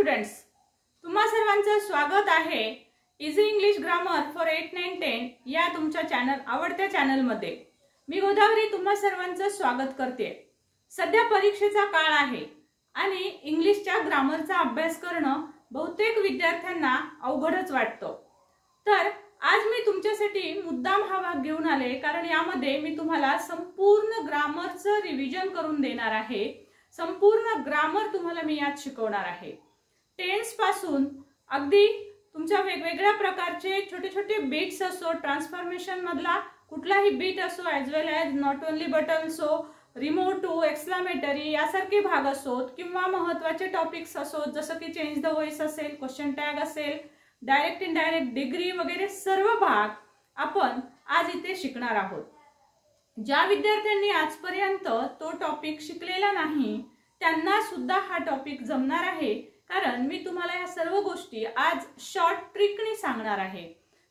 Students, तुम्हा सर्वांचं स्वागत आहे इझी इंग्लिश ग्रामर फॉर 8, 9, 10 या तुमच्या आवडत्या चॅनलमध्ये। मी गोदावरी तुम्हा सर्वांचं स्वागत करते। सध्या परीक्षेचा काळ आहे आणि इंग्लिशच्या ग्रामरचा अभ्यास करणं बहुतेक विद्यार्थ्यांना अवघडच वाटतं। तर आज मी तुमच्यासाठी मुद्दाम हा भाग घेऊन आले, कारण यामध्ये मी तुम्हाला संपूर्ण ग्रामरचं रिव्हिजन करून देणार आहे। संपूर्ण ग्रामर तुम्हाला मी यात शिकवणार आहे। टेन्स पासून अगदी तुमच्या वेगवेगळ्या प्रकारचे छोटे छोटे बीट्स असो, ट्रान्सफॉर्मेशन मधला कुठलाही बीट असो, as well as not only but also remote to exclamatory यासारखे भाग असोत, किंवा महत्त्वाचे टॉपिक्स असोत जसं की चेंज द व्हॉइस असेल, क्वेश्चन टॅग असेल, डायरेक्ट इनडायरेक्ट डिग्री वगैरे सर्व भाग आपण आज इथे शिकणार आहोत। ज्या विद्यार्थ्यांनी आजपर्यंत तो टॉपिक शिकलेला नाही त्यांना सुद्धा हा टॉपिक जमणार आहे, कारण मी तुम्हाला या सर्व गोष्टी आज शॉर्ट ट्रिकने सांगणार आहे।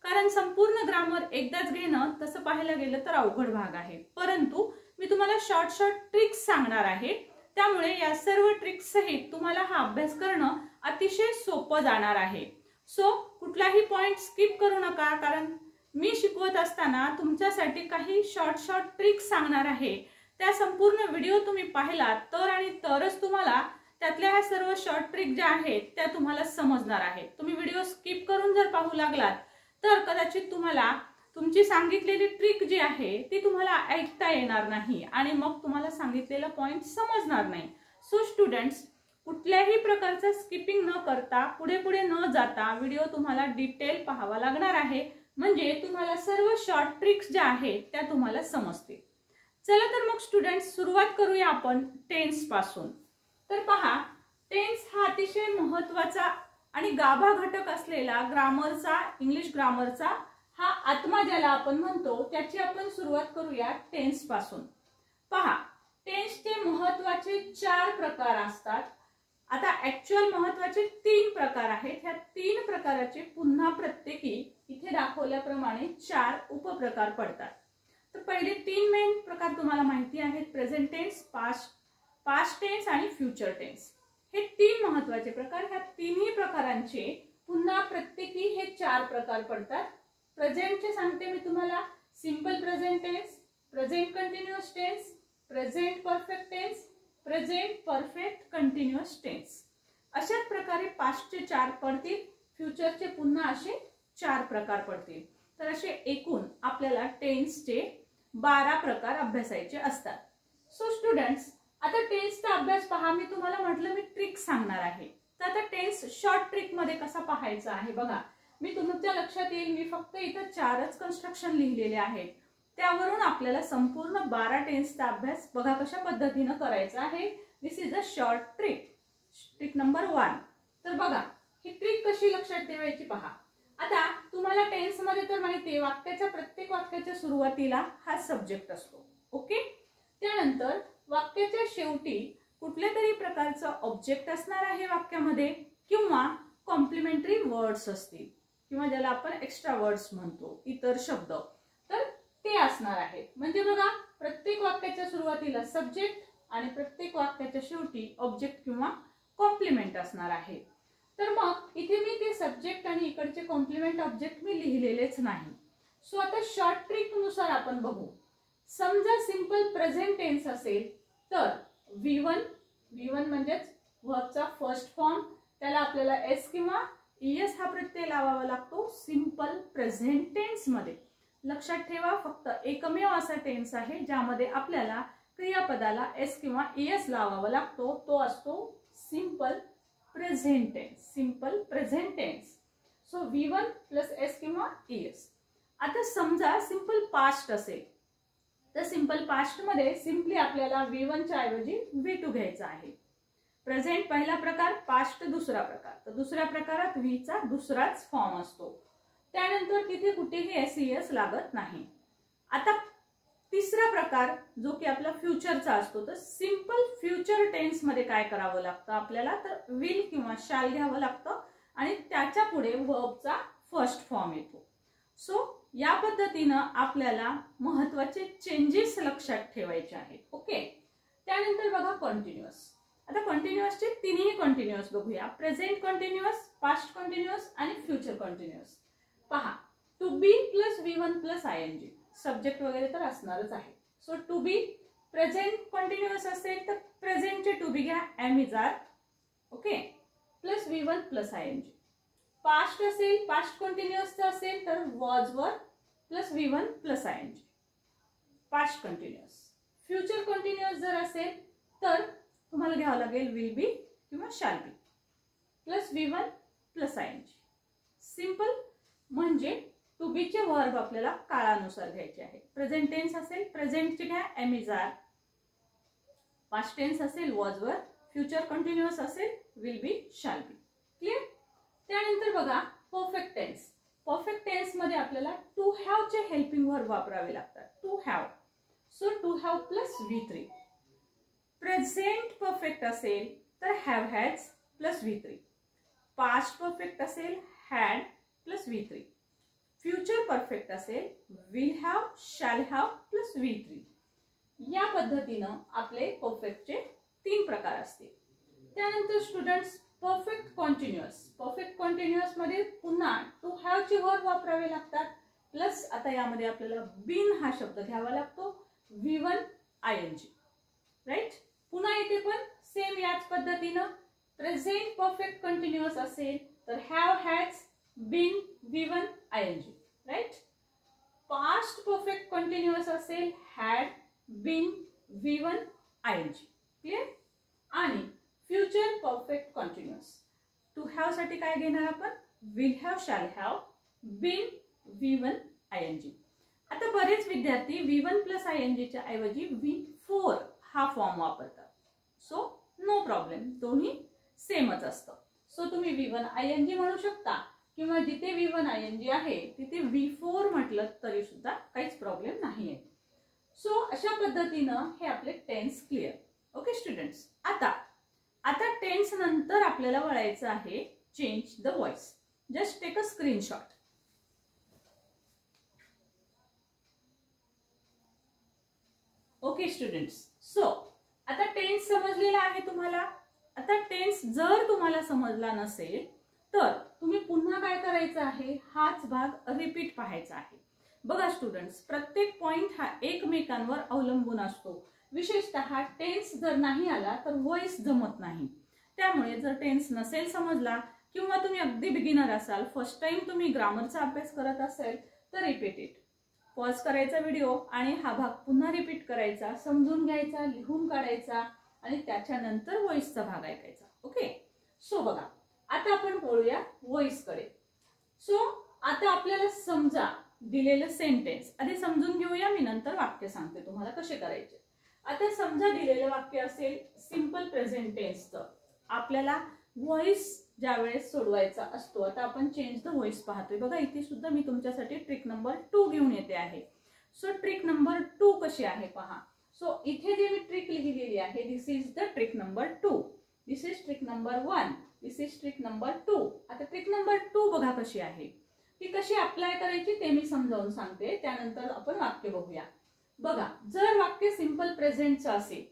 कारण संपूर्ण ग्रामर एकदाच घेणं तसं पाहायला गेलं तर अवघड भाग आहे, परंतु मी तुम्हाला शॉर्ट ट्रिक्स सांगणार आहे। त्यामुळे या सर्व ट्रिक्स सहित तुम्हाला हा अभ्यास करणं अतिशय सोपं जाणार आहे। सो कुठलाही पॉइंट स्किप करू नका, कारण मी शिकवत असताना तुमच्यासाठी काही शॉर्ट ट्रिक्स सांगणार आहे। त्या संपूर्ण व्हिडिओ तुम्ही पाहिलात तर आणि तरच तुम्हाला त्यातल्या ह्या सर्व शॉर्ट ट्रिक ज्या आहेत त्या तुम्हाला समजणार आहेत। तुम्ही व्हिडिओ स्किप करून जर पाहू लागलात तर कदाचित तुम्हाला तुमची सांगितलेली ट्रिक जी आहे ती तुम्हाला ऐकता येणार नाही आणि मग तुम्हाला सांगितलेला पॉइंट समजणार नाही। सो स्टुडंट्स, कुठल्याही प्रकारचा स्किपिंग न करता पुढे न जाता व्हिडिओ तुम्हाला डिटेल पाहावा लागणार आहे, म्हणजे तुम्हाला सर्व शॉर्ट ट्रिक्स ज्या आहेत त्या तुम्हाला समजतील। चला तर मग स्टुडंट्स, सुरुवात करूया आपण टेन्स पासून। तर पहा, टेन्स हा अतिशय महत्त्वाचा आणि गाभा घटक असलेला ग्रामरचा, इंग्लिश ग्रामरचा हा आत्मा ज्याला आपण म्हणतो, त्याची आपण सुरुवात करूया टेन्स पासून। पहा, टेन्सचे महत्त्वाचे 4 प्रकार असतात। आता ऍक्च्युअल महत्त्वाचे 3 प्रकार आहेत। ह्या 3 प्रकाराचे पुन्हा प्रत्येकी इथे दाखवल्याप्रमाणे 4 उपप्रकार पडतात। तर पहिले 3 मेन प्रकार तुम्हाला माहिती आहेत, प्रेझेंट टेन्स, पास्ट टेन्स आणि फ्युचर टेन्स। हे 3 महत्त्वाचे प्रकार। ह्या तिन्ही प्रकारांचे पुन्हा प्रत्येकी हे 4 प्रकार पडतात। प्रेझेंटचे सांगते मी तुम्हाला, simple present tense, present continuous tense, present perfect tense, present perfect continuous tense. अशाच प्रकारे पास्टचे 4 पडतील, फ्युचरचे पुन्हा असे 4 प्रकार पडतील। तर असे एकूण आपल्याला टेन्सचे 12 प्रकार अभ्यासायचे असतात। सो स्टुडंट्स, आता टेन्सचा अभ्यास पहा, मी तुम्हाला म्हटलं मी ट्रिक सांगणार आहे। तर आता टेन्स शॉर्ट ट्रिक मध्ये कसा पाहायचा आहे बघा। मी तुमच्या लक्षात येईल, मी फक्त इथं 4च कन्स्ट्रक्शन लिहिलेले आहेत, त्यावरून आपल्याला संपूर्ण 12 टेन्सचा अभ्यास बघा कशा पद्धतीने करायचा आहे। This is a short trick, trick number 1। तर बघा, ही ट्रिक कशी लक्षात ठेवायची पहा। आता तुम्हाला टेन्स मध्ये तर माहिती आहे, वाक्याच्या प्रत्येक वाक्याच्या सुरुवातीला हा सब्जेक्ट असतो, ओके। त्यानंतर वाक्याच्या शेवटी कुठल्या तरी प्रकारचं ऑब्जेक्ट असणार आहे वाक्यामध्ये, किंवा कॉम्प्लिमेंटरी वर्ड्स असतील, किंवा ज्याला आपण एक्स्ट्रा वर्ड्स म्हणतो, इतर शब्द, तर ते असणार आहेत। म्हणजे बघा, प्रत्येक वाक्याच्या सुरुवातीला सब्जेक्ट आणि प्रत्येक वाक्याच्या शेवटी ऑब्जेक्ट किंवा कॉम्प्लिमेंट असणार आहे। तर मग इथे मी ते सब्जेक्ट आणि इकडचे कॉम्प्लिमेंट ऑब्जेक्ट मी लिहिलेलेच नाही। सो आता शॉर्ट ट्रिक नुसार आपण बघू। समजा सिंपल प्रेझेंट टेन्स असेल तर V1 म्हणजेच वर्बचा फर्स्ट फॉर्म, त्याला आपल्याला S किंवा ES हा प्रत्यय लावावा लागतो सिंपल प्रेझेंट टेन्स मध्ये। लक्षात ठेवा, फक्त एकमेव असा टेन्स आहे ज्यामध्ये आपल्याला क्रियापदाला S किंवा ES लावावा लागतो, तो असतो simple present tense, simple present tense. So V1 plus S किंवा ES। आता समजा सिंपल पास्ट असेल तर सिंपल पास्ट मध्ये सिंपली आपल्याला V1 च्या ऐवजी V2 घ्यायचा आहे। प्रेझेंट पहिला प्रकार, पास्ट दुसरा प्रकार। तर दुसऱ्या प्रकारात V चा दुसराच फॉर्म असतो, त्यानंतर तिथे कुठेही SES लागत नाही। आता तिसरा प्रकार जो की आपला फ्युचरचा असतो, तर सिंपल फ्युचर टेन्स मध्ये काय करावं लागतं आपल्याला, तर विल किंवा शॅल घ्यावं लागतं आणि त्याच्या पुढे वर्बचा फर्स्ट फॉर्म येतो। सो या पद्धतीने आपल्याला महत्त्वाचे चेंजेस लक्षात ठेवायचे आहेत, ओके। त्यानंतर बघा कंटिन्युअस। आता कंटिन्युअसचे तिन्ही कंटिन्युअस बघूया. प्रेझेंट कंटिन्युअस, पास्ट कंटिन्युअस आणि फ्युचर कंटिन्युअस. पहा, to be plus V1 plus ING, subject वगैरे तर असणारच आहे. So to be present continuous असेल तर प्रेझेंटचे टू बी घ्या, am is are, okay, plus V1 plus ING. Past असेल, पास्ट कंटिन्युअसचं असेल तर was were plus V1 plus ING, past continuous. Future continuous जर असेल तर तुम्हाला घ्यावं लागेल विल बी किंवा shall be plus V1 plus ING. Simple. म्हणजे टू बी चे वर्ब आपल्याला काळानुसार घ्यायचे आहे. प्रेझेंट टेन्स असेल प्रेझेंटचे घ्या, am is are. Past tense असेल वॉज वर, फ्युचर कंटिन्युअस असेल will be shall be. Clear. त्यानंतर बघा परफेक्ट टेन्स. परफेक्ट टेन्स मध्ये आपल्याला टू हॅव चे हेल्पिंग वर्ब वापरावे लागतात. To have, so to have plus V3. Present perfect असेल तर have has plus V3. Past perfect असेल had plus V3. Future perfect असेल will have, shall have plus V3. या पद्धतीनं आपले परफेक्टचे 3 प्रकार असतील. त्यानंतर स्टुडंट्स परफेक्ट कॉन्टिन्युअस. परफेक्ट कॉन्टिन्युअस मध्ये पुन्हा टू हॅव चे वर्ब वापरावे लागतात. प्लस आता यामध्ये आपल्याला बीन हा शब्द घ्यावा लागतो, V1 ING. राईट. पुन्हा इथे पण सेम याच पद्धतीनं प्रेझेंट परफेक्ट कंटिन्युअस असेल तर have, has, been, V1 ING. Right. Past perfect continuous असेल had, been, V1 ING. Clear. आणि future perfect continuous to have साठी काय घेणार आपण, will have, shall have, been, V1 ING. आता बरेच विद्यार्थी V1 प्लस ING च्या ऐवजी V4 हा फॉर्म वापरतात. सो नो प्रॉब्लेम, दोन्ही सेमच असतं. सो तुम्ही V1 ING म्हणू शकता किंवा जिथे V1 ING आहे तिथे V4 म्हटलं तरी सुद्धा काहीच प्रॉब्लेम नाहीये. सो अशा पद्धतीनं हे आपले टेन्स क्लिअर. Okay students. आता टेन्स नंतर आपल्याला वळायचं आहे change the voice. Just take a screenshot. Okay students. So आता टेन्स समजलेला आहे तुम्हाला. आता टेन्स जर तुम्हाला समजला नसेल तर तुम्ही पुन्हा काय करायचं आहे, हाच भाग रिपीट पाहायचा आहे. बघा स्टुडंट्स, प्रत्येक पॉइंट हा एकमेकांवर अवलंबून असतो. विशेषतः टेन्स जर नाही आला तर व्हॉइस जमत नाही. त्यामुळे जर टेन्स नसेल समजला किंवा तुम्ही अगदी बिगिनर असाल, फर्स्ट टाइम तुम्ही ग्रामरचा अभ्यास करत असेल तर रिपीट इट. पॉज करायचा व्हिडिओ आणि हा भाग पुन्हा रिपीट करायचा, समजून घ्यायचा, लिहून काढायचा आणि त्याच्यानंतर व्हॉइसचा भाग ऐकायचा. ओके. सो बघा आता आपण बोलूया व्हॉइस कडे. सो आता आपल्याला समजा दिलेलं सेंटेन्स आधी समजून घेऊया, मी नंतर वाक्य सांगते तुम्हाला कसे करायचे. आता समजा दिलेलं वाक्य असेल सिंपल प्रेझेंट टेन्सचं, आपल्याला व्हॉइस ज्यावेळेस सोडवायचा असतो. आता आपण चेंज द व्हॉइस पाहतोय. बघा इथे सुद्धा मी तुमच्यासाठी ट्रिक नंबर 2 घेऊन येते आहे. सो ट्रिक नंबर 2 कशी आहे पहा. सो इथे जे मी ट्रिक लिहिलेली आहे, this is the trick number 2, this is trick number 1, this is trick number 2. आता ट्रिक नंबर 2 बघा कशी आहे. ती कशी अप्लाय करायची ते मी समजावून सांगते, त्यानंतर आपण वाक्य बघूया. बघा जर वाक्य सिंपल प्रेझेंटचं असेल,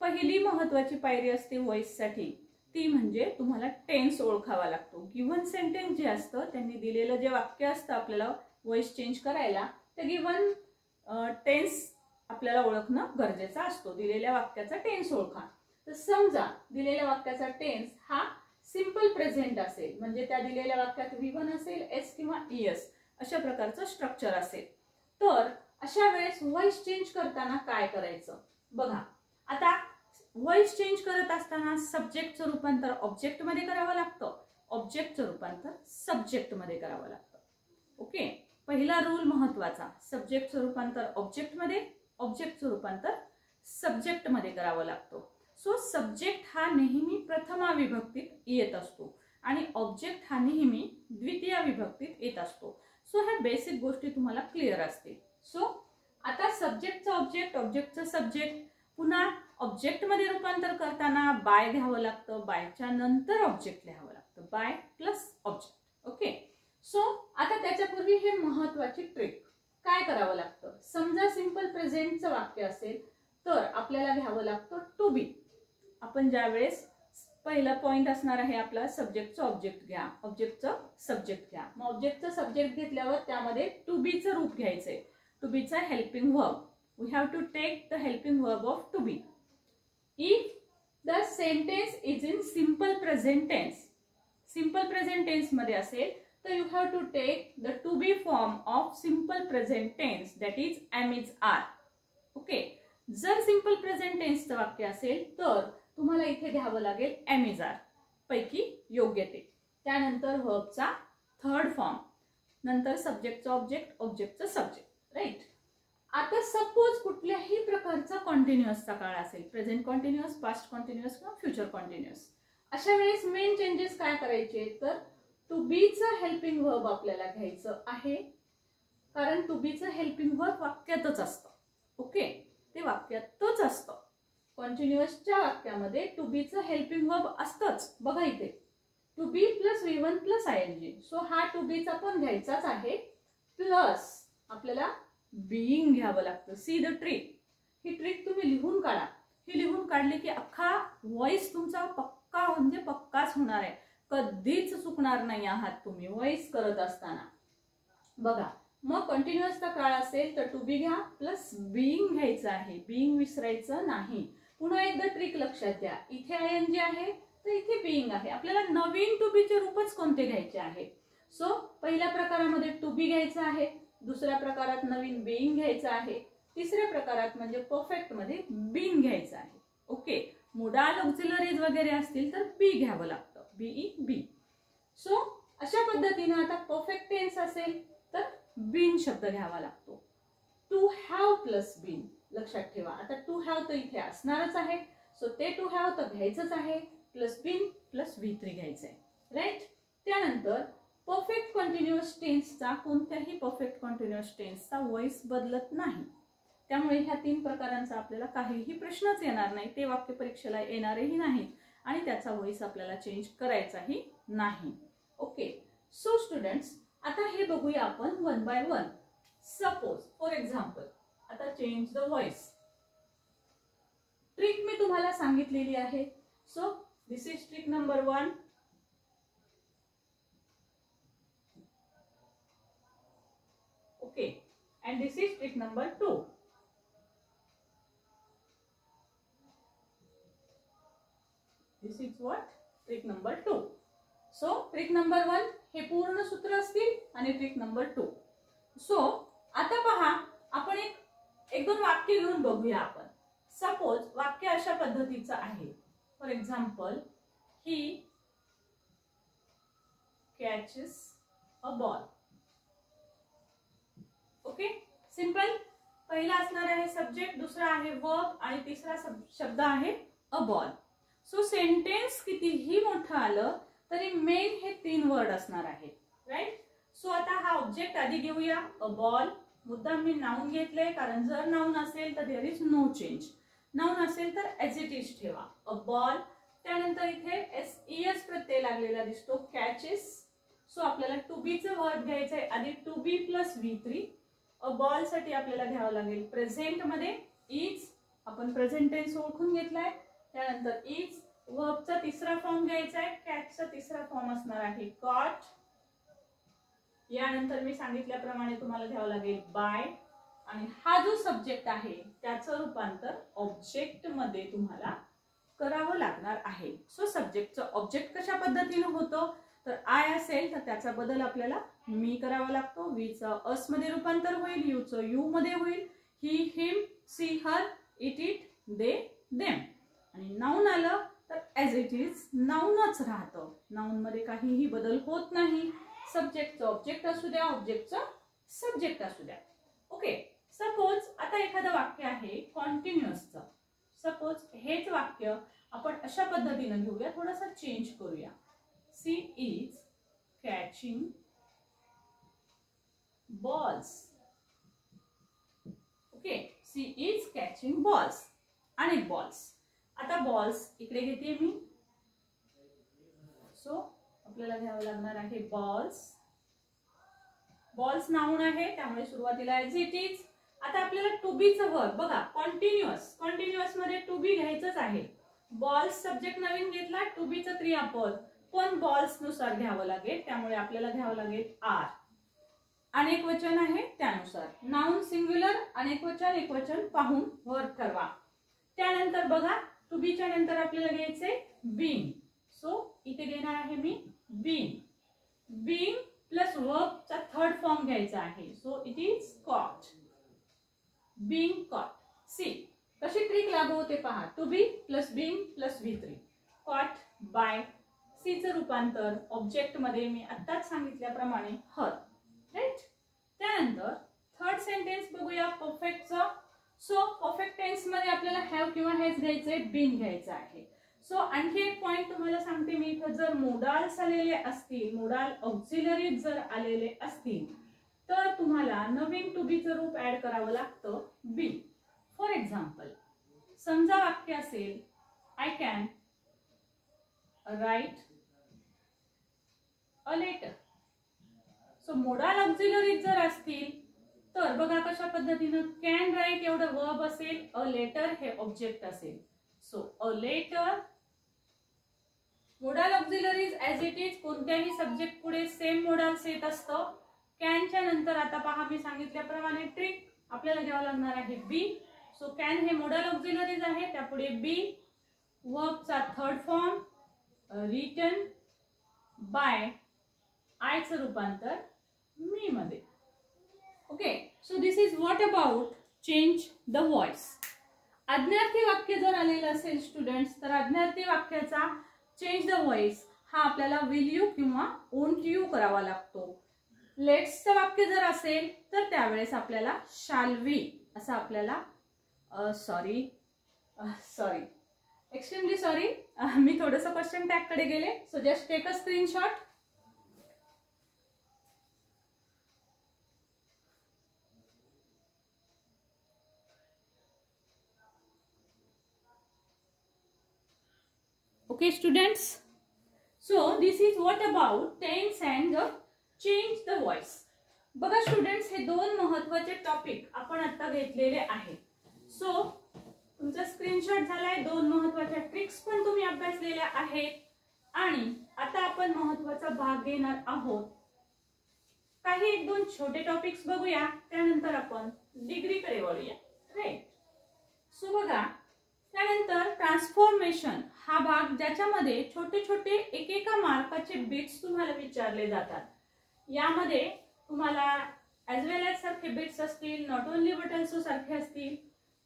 पहिली महत्वाची पायरी असते व्हॉइस साठी, ती म्हणजे तुम्हाला टेन्स ओळखावा लागतो. गिव्हन सेंटेन्स जे असतं त्यांनी दिलेलं जे वाक्य असतं आपल्याला व्हॉइस चेंज करायला, ते गिव्हन टेन्स आपल्याला ओळखणं गरजेचं असतो. दिलेल्या वाक्याचा टेन्स ओळखा. तर समजा दिलेल्या वाक्याचा टेन्स हा सिंपल प्रेझेंट असेल, म्हणजे त्या दिलेल्या वाक्यात V1 असेल, S किंवा ES अशा प्रकारचं स्ट्रक्चर असेल, तर अशा वेळेस व्हॉइस चेंज करताना काय करायचं बघा. आता व्हॉइस चेंज करत असताना सब्जेक्टचं रूपांतर ऑब्जेक्ट मध्ये करावं लागतं, ऑब्जेक्टचं रूपांतर सब्जेक्ट मध्ये करावं लागतं. ओके. पहिला रूल महत्वाचा, सब्जेक्टचं रूपांतर ऑब्जेक्ट मध्ये, ऑब्जेक्टचं रूपांतर सब्जेक्ट मध्ये करावं लागतं. सो सब्जेक्ट हा नेहमी प्रथमा विभक्तीत येत असतो आणि ऑब्जेक्ट हा नेहमी द्वितीय विभक्तीत येत असतो. सो ह्या बेसिक गोष्टी तुम्हाला क्लिअर असतील. सो आता सब्जेक्टचं ऑब्जेक्ट, ऑब्जेक्टचं सब्जेक्ट, पुन्हा ऑब्जेक्ट मध्ये रूपांतर करताना बाय घ्यावं लागतं, बायच्या नंतर ऑब्जेक्ट लिहावं लागतं, by plus object. Okay. So आता त्याच्यापूर्वी हे महत्वाची ट्रिक, काय करावं लागतं. समजा सिंपल प्रेझेंटचं वाक्य असेल तर आपल्याला घ्यावं लागतं टू बी. आपण ज्यावेळेस पहिला पॉइंट असणार आहे आपला सब्जेक्टचं ऑब्जेक्ट घ्या, ऑब्जेक्टचं सब्जेक्ट घ्या. मग ऑब्जेक्टचं सब्जेक्ट घेतल्यावर त्यामध्ये टू बीचं रूप घ्यायचंय. टू बीचा helping verb. We have to take the helping verb of to be. If the sentence is in simple present tense, simple present tense मध्ये असेल तर you have to take the to be form of simple present tense, that is am is are. Okay. जर simple present टेन्सचं वाक्य असेल तर तुम्हाला इथे घ्यावं लागेल एम इज आर पैकी योग्य ते. त्यानंतर वर्बचा थर्ड फॉर्म, नंतर सब्जेक्टचं ऑब्जेक्ट, ऑब्जेक्टचं सब्जेक्ट. राईट. आता सपोज कुठल्याही प्रकारचा कॉन्टिन्युअसचा काळ असेल, प्रेझेंट कॉन्टिन्युअस, पास्ट कॉन्टिन्युअस किंवा फ्युचर कॉन्टिन्युअस, अशा वेळेस मेन चेंजेस काय करायचे तर टू बीचं हेल्पिंग वर्ब आपल्याला घ्यायचं आहे, कारण टू बीचं हेल्पिंग वर्ब वाक्यातच असतं. ओके. ते वाक्यातच असतं. कॉन्टिन्युअसच्या वाक्यामध्ये टू बीचं हेल्पिंग वर्ब असतंच. बघा इथे to be plus V1 plus ING. So हा टू बीचा पण घ्यायचाच आहे, प्लस आपल्याला बीइंग घ्यावं लागतं. See the trick. ही ट्रिक तुम्ही लिहून काढा. ही लिहून काढली की अख्खा व्हॉइस तुमचा पक्का म्हणजे पक्काच होणार आहे. कधीच चुकणार नाही आहात तुम्ही व्हॉइस करत असताना. बघा मग कंटिन्युअसचा काळ असेल तर टू बी घ्या प्लस बीइंग घ्यायचं आहे. बीइंग विसरायचं नाही. पुन्हा एकदा ट्रिक लक्षात द्या. इथे ING आहे तर इथे बीइंग आहे. आपल्याला नवीन टू बीचे रूपच कोणते घ्यायचे आहे. सो पहिल्या प्रकारामध्ये टू बी घ्यायचं आहे, दुसऱ्या प्रकारात नवीन बीइंग घ्यायचं आहे, तिसऱ्या प्रकारात म्हणजे परफेक्ट मध्ये बीइंग घ्यायचं आहे. ओके. मोडाल ऑक्झिलरीज वगैरे असतील तर बी घ्यावं लागतं. BE. सो अशा पद्धतीने आता परफेक्ट टेन्स असेल तर बीन शब्द घ्यावा लागतो. टू हॅव प्लस बीन लक्षात ठेवा. आता टू हॅव तर इथे असणारच आहे, सो ते टू हॅव तर घ्यायचंच आहे, प्लस बीन प्लस V3 घ्यायचंय. राईट. त्यानंतर परफेक्ट कॉन्टिन्युअस टेन्सचा कोणत्याही परफेक्ट कॉन्टिन्युअस टेन्सचा व्हॉइस बदलत नाही. त्यामुळे ह्या तीन प्रकारांचा आपल्याला काहीही प्रश्नच येणार नाही. ते वाक्य परीक्षेला येणारही नाहीत आणि त्याचा व्हॉइस आपल्याला चेंज करायचाही नाही. ओके. सो स्टुडंट्स आता हे बघूया आपण one by one. Suppose for example आता चेंज द व्हॉइस. ट्रिक मी तुम्हाला सांगितलेली आहे. So this is trick number 1. Okay. And this is trick number 2. This is what trick number 2. So trick number 1 हे पूर्ण सूत्र असतील आणि ट्रिक नंबर 2. सो आता पहा आपण एक दोन वाक्य घेऊन बघूया आपण. सपोज वाक्य अशा पद्धतीचं आहे. For example he catches a ball. Okay. Simple. पहिला असणार आहे सब्जेक्ट, दुसरा आहे वर्ब आणि तिसरा शब्द आहे अ बॉल. सो सेंटेन्स कितीही मोठं आलं तरी मेन हे तीन वर्ड असणार आहे. राईट. सो आता हा ऑब्जेक्ट आधी घेऊया. A ball. मुद्दाम मी नाउन घेतलंय कारण जर नाउन असेल तर there is no change. Noun असेल तर ऍज इट इज ठेवा. A ball. त्यानंतर इथे SES प्रत्यय लागलेला दिसतो, कॅचेस. सो आपल्याला टू बीचं वर्ड घ्यायचंय आधी. To be plus V3. A ball साठी आपल्याला घ्यावं लागेल प्रेझेंट मध्ये इज. आपण प्रेझेंट टेन्स ओळखून घेतलाय. त्यानंतर इज. वर्बचा तिसरा फॉर्म घ्यायचा आहे. कॅचचा तिसरा फॉर्म असणार आहे कॉट. यानंतर मी सांगितल्याप्रमाणे तुम्हाला घ्यावं लागेल बाय. आणि हा जो सब्जेक्ट आहे त्याचं रूपांतर ऑब्जेक्ट मध्ये तुम्हाला करावं लागणार आहे. सो सब्जेक्टचं ऑब्जेक्ट कशा पद्धतीने होतं तर आय असेल तर त्याचा बदल आपल्याला मी करावा लागतो. वीचं अस मध्ये रूपांतर होईल, यूचं यू मध्ये होईल, he him she her it it they them. आणि नाउन आलं तर ऍज इट इज नाउनच राहतं. नाउन मध्ये काहीही बदल होत नाही. सब्जेक्टचं ऑब्जेक्ट असू द्या, ऑब्जेक्टचं सब्जेक्ट असू द्या. ओके. सपोज आता एखादं वाक्य आहे कॉन्टिन्युअसचं. सपोज हेच वाक्य आपण अशा पद्धतीने घेऊया, थोडासा चेंज करूया. She is catching balls. Okay. She is catching balls. अनेक बॉल्स. आता बॉल्स इकडे घेते मी. सो आपल्याला घ्यावं लागणार आहे बॉल्स. बॉल्स नाउन आहे त्यामुळे सुरुवातीला ऍज इट इज. आता आपल्याला टू बीचं वर्ब बघा कॉन्टिन्युअस. कॉन्टिन्युअस मध्ये टू बी घ्यायचंच आहे. बॉल्स सब्जेक्ट नवीन घेतला, टू बीचं क्रियापद पण बॉल्स नुसार घ्यावं लागेल, त्यामुळे आपल्याला घ्यावं लागेल आर. अनेक वचन आहे त्यानुसार नाउन सिंग्युलर अनेक वचन पाहून वर्ब ठरवा. त्यानंतर बघा टू बीच्या नंतर आपल्याला घ्यायचे बीइंग. सो इथे घेणार आहे मी बीइंग. बीइंग प्लस वर्बचा थर्ड फॉर्म घ्यायचा आहे. So it is caught. Being caught. See कशी ट्रिक लागू होते पहा. To be plus being plus V3 caught by. She चं रूपांतर ऑब्जेक्ट मध्ये मी आत्ताच सांगितल्याप्रमाणे हर. राईट. त्यानंतर थर्ड सेंटेन्स बघूया परफेक्टचं. सो परफेक्ट टेन्स मध्ये आपल्याला हॅव किंवा हॅज घ्यायचे, बीन घ्यायचं आहे. सो आणखी एक पॉइंट तुम्हाला सांगते मी, इथं जर मोडाल्स आलेले असतील, मोडाल ऑक्झिलरीज जर आलेले असतील तर तुम्हाला नवीन टू बी चं रूप ऍड करावं लागतं बी. फॉर एक्झाम्पल समजा वाक्य असेल I can write a letter. So modal auxiliaries जर असतील तर बघा कशा पद्धतीनं कॅन राईट एवढं वर्ब असेल, अ लेटर हे ऑब्जेक्ट असेल. So a letter modal auxiliaries as it is कोणत्याही सब्जेक्ट पुढे सेम मोडाल्स येत असतं. कॅनच्या नंतर आता पहा मी सांगितल्याप्रमाणे ट्रिक आपल्याला घ्यावं लागणार आहे बी. सो कॅन हे मोडाल ऑक्झिलरीज आहे, त्यापुढे बी. वर्बचा थर्ड फॉर्म रिटन बाय. आयचं रूपांतर मी मध्ये. Okay. So this is what about change the voice. आज्ञार्थी वाक्य जर आलेलं असेल स्टुडंट्स तर आज्ञार्थी वाक्याचा चेंज द व्हॉइस हा आपल्याला विल यू किंवा ओंट यू करावा लागतो. लेट्सचं वाक्य जर असेल तर त्यावेळेस आपल्याला शाल वी असं आपल्याला सॉरी एक्स्ट्रीमली सॉरी मी थोडंसं क्वेश्चन टॅग कडे गेले. So just take a screenshot. Okay students, so this is what about tense and change the voice. बघा स्टुडंट्स हे दोन महत्त्वाचे टॉपिक आपण आता घेतलेले आहेत. सो तुमचा स्क्रीनशॉट झालाय. दोन महत्त्वाच्या ट्रिक्स पण तुम्ही अभ्यासलेल्या आहेत आणि आता आपण महत्त्वाचा भाग घेणार आहोत. काही एक दोन छोटे टॉपिक्स बघूया, त्यानंतर आपण डिग्रीकडे वळूया. राईट. सो बघा त्यानंतर ट्रान्सफॉर्मेशन हा भाग ज्याच्यामध्ये छोटे छोटे एकेका मार्काचे बिट्स तुम्हाला विचारले जातात. यामध्ये तुम्हाला ॲज वेल ॲज सारखे बिट्स असतील, नॉट ओनली बट ऑल्सो सारखे असतील,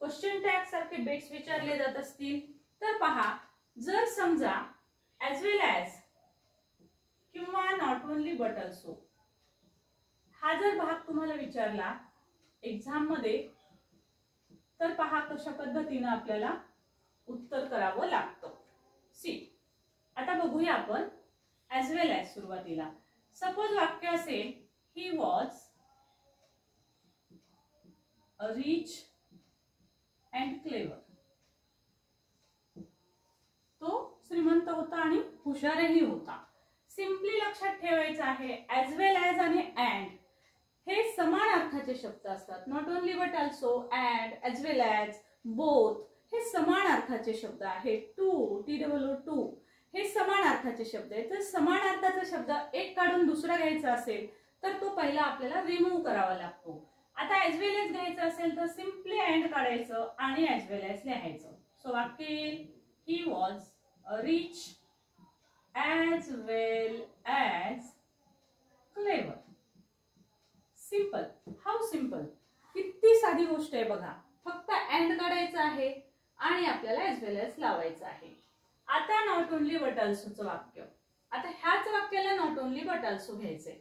क्वेश्चन टॅग सारखे बिट्स विचारले जात असतील. तर पहा जर समजा ॲज वेल ॲज किंवा नॉट ओनली बट ऑल्सो हा जर भाग तुम्हाला विचारला एक्झाम मध्ये तर पहा कशा पद्धतीने आपल्याला उत्तर करावं लागतं. सी आता बघूया आपण ॲज वेल ॲज. सुरुवातीला सपोज वाक्य असेल he was rich and clever. तो श्रीमंत होता आणि हुशारही होता. सिंपली लक्षात ठेवायचं आहे ॲज वेल ॲज आणि अँड हे समान अर्थाचे शब्द असतात. Not only but also, and, as well as, both हे समान अर्थाचे शब्द आहेत. टू, TOO हे समान अर्थाचे शब्द आहेत. तर समान अर्थाचा शब्द एक काढून दुसरा घ्यायचा असेल तर तो पहिला आपल्याला रिमूव्ह करावा लागतो. आता ॲज वेल ॲज घ्यायचं असेल तर सिंपली अँड काढायचं आणि ॲज वेल ॲज लिहायचं. सो वाक्य he was rich as well as clever. Simple. How simple. किती साधी गोष्ट आहे बघा. फक्त अँड काढायचं आहे आणि आपल्याला ॲज वेल ॲज लावायचं आहे. आता नॉट ओनली बट ऑल्सोचं वाक्य. आता ह्याच वाक्याला नॉट ओनली बट ऑल्सो घ्यायचंय.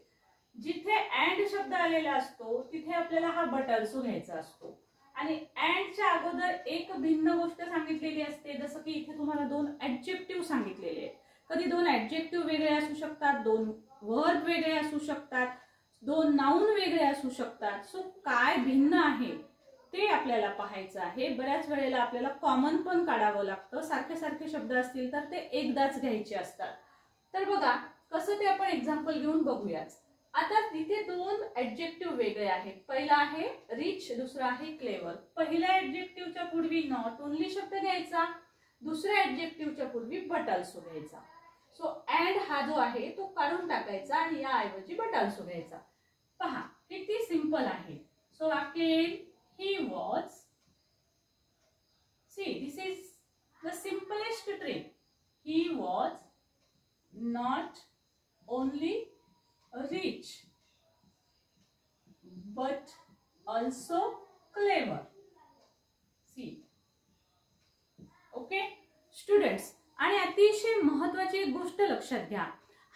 जिथे अँड शब्द आलेला असतो तिथे आपल्याला हा बट ऑल्सो घ्यायचा असतो आणि अँडच्या अगोदर एक भिन्न गोष्ट सांगितलेली असते. जसं की इथे तुम्हाला दोन ऍडजेक्टिव्ह सांगितलेले आहेत. कधी दोन ऍडजेक्टिव्ह वेगळे असू शकतात, दोन वर्ब वेगळे असू शकतात, दोन नाउन वेगळे असू शकतात. सो काय भिन्न आहे ते आपल्याला पाहायचं आहे. बऱ्याच वेळेला आपल्याला कॉमन पण काढावं लागतं. सारखे सारखे शब्द असतील तर ते एकदाच घ्यायचे असतात. तर बघा कसं ते आपण एक्झाम्पल घेऊन बघूयाच. आता तिथे दोन ऍडजेक्टिव्ह वेगळे आहेत. पहिला आहे रिच, दुसरा आहे क्लेवर. पहिल्या ऍडजेक्टिव्हच्या पूर्वी नॉट ओनली शब्द घ्यायचा दुसऱ्या ऍडजेक्टिव्हच्या पूर्वी बट ऑल्सो घ्यायचा. सो अँड हा जो आहे तो काढून टाकायचा आणि या ऐवजी बट ऑल्सो घ्यायचा. पहा किती सिंपल आहे. सो वाक्य येईल he was. See this is the simplest trick. He was not only rich but also clever. See. Okay students, आणि अतिशय महत्त्वाची एक गोष्ट लक्षात घ्या.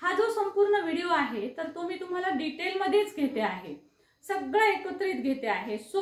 हा जो संपूर्ण व्हिडिओ आहे तर तो मी तुम्हाला डिटेल मध्येच घेते आहे, सगळं एकत्रित घेते आहे. सो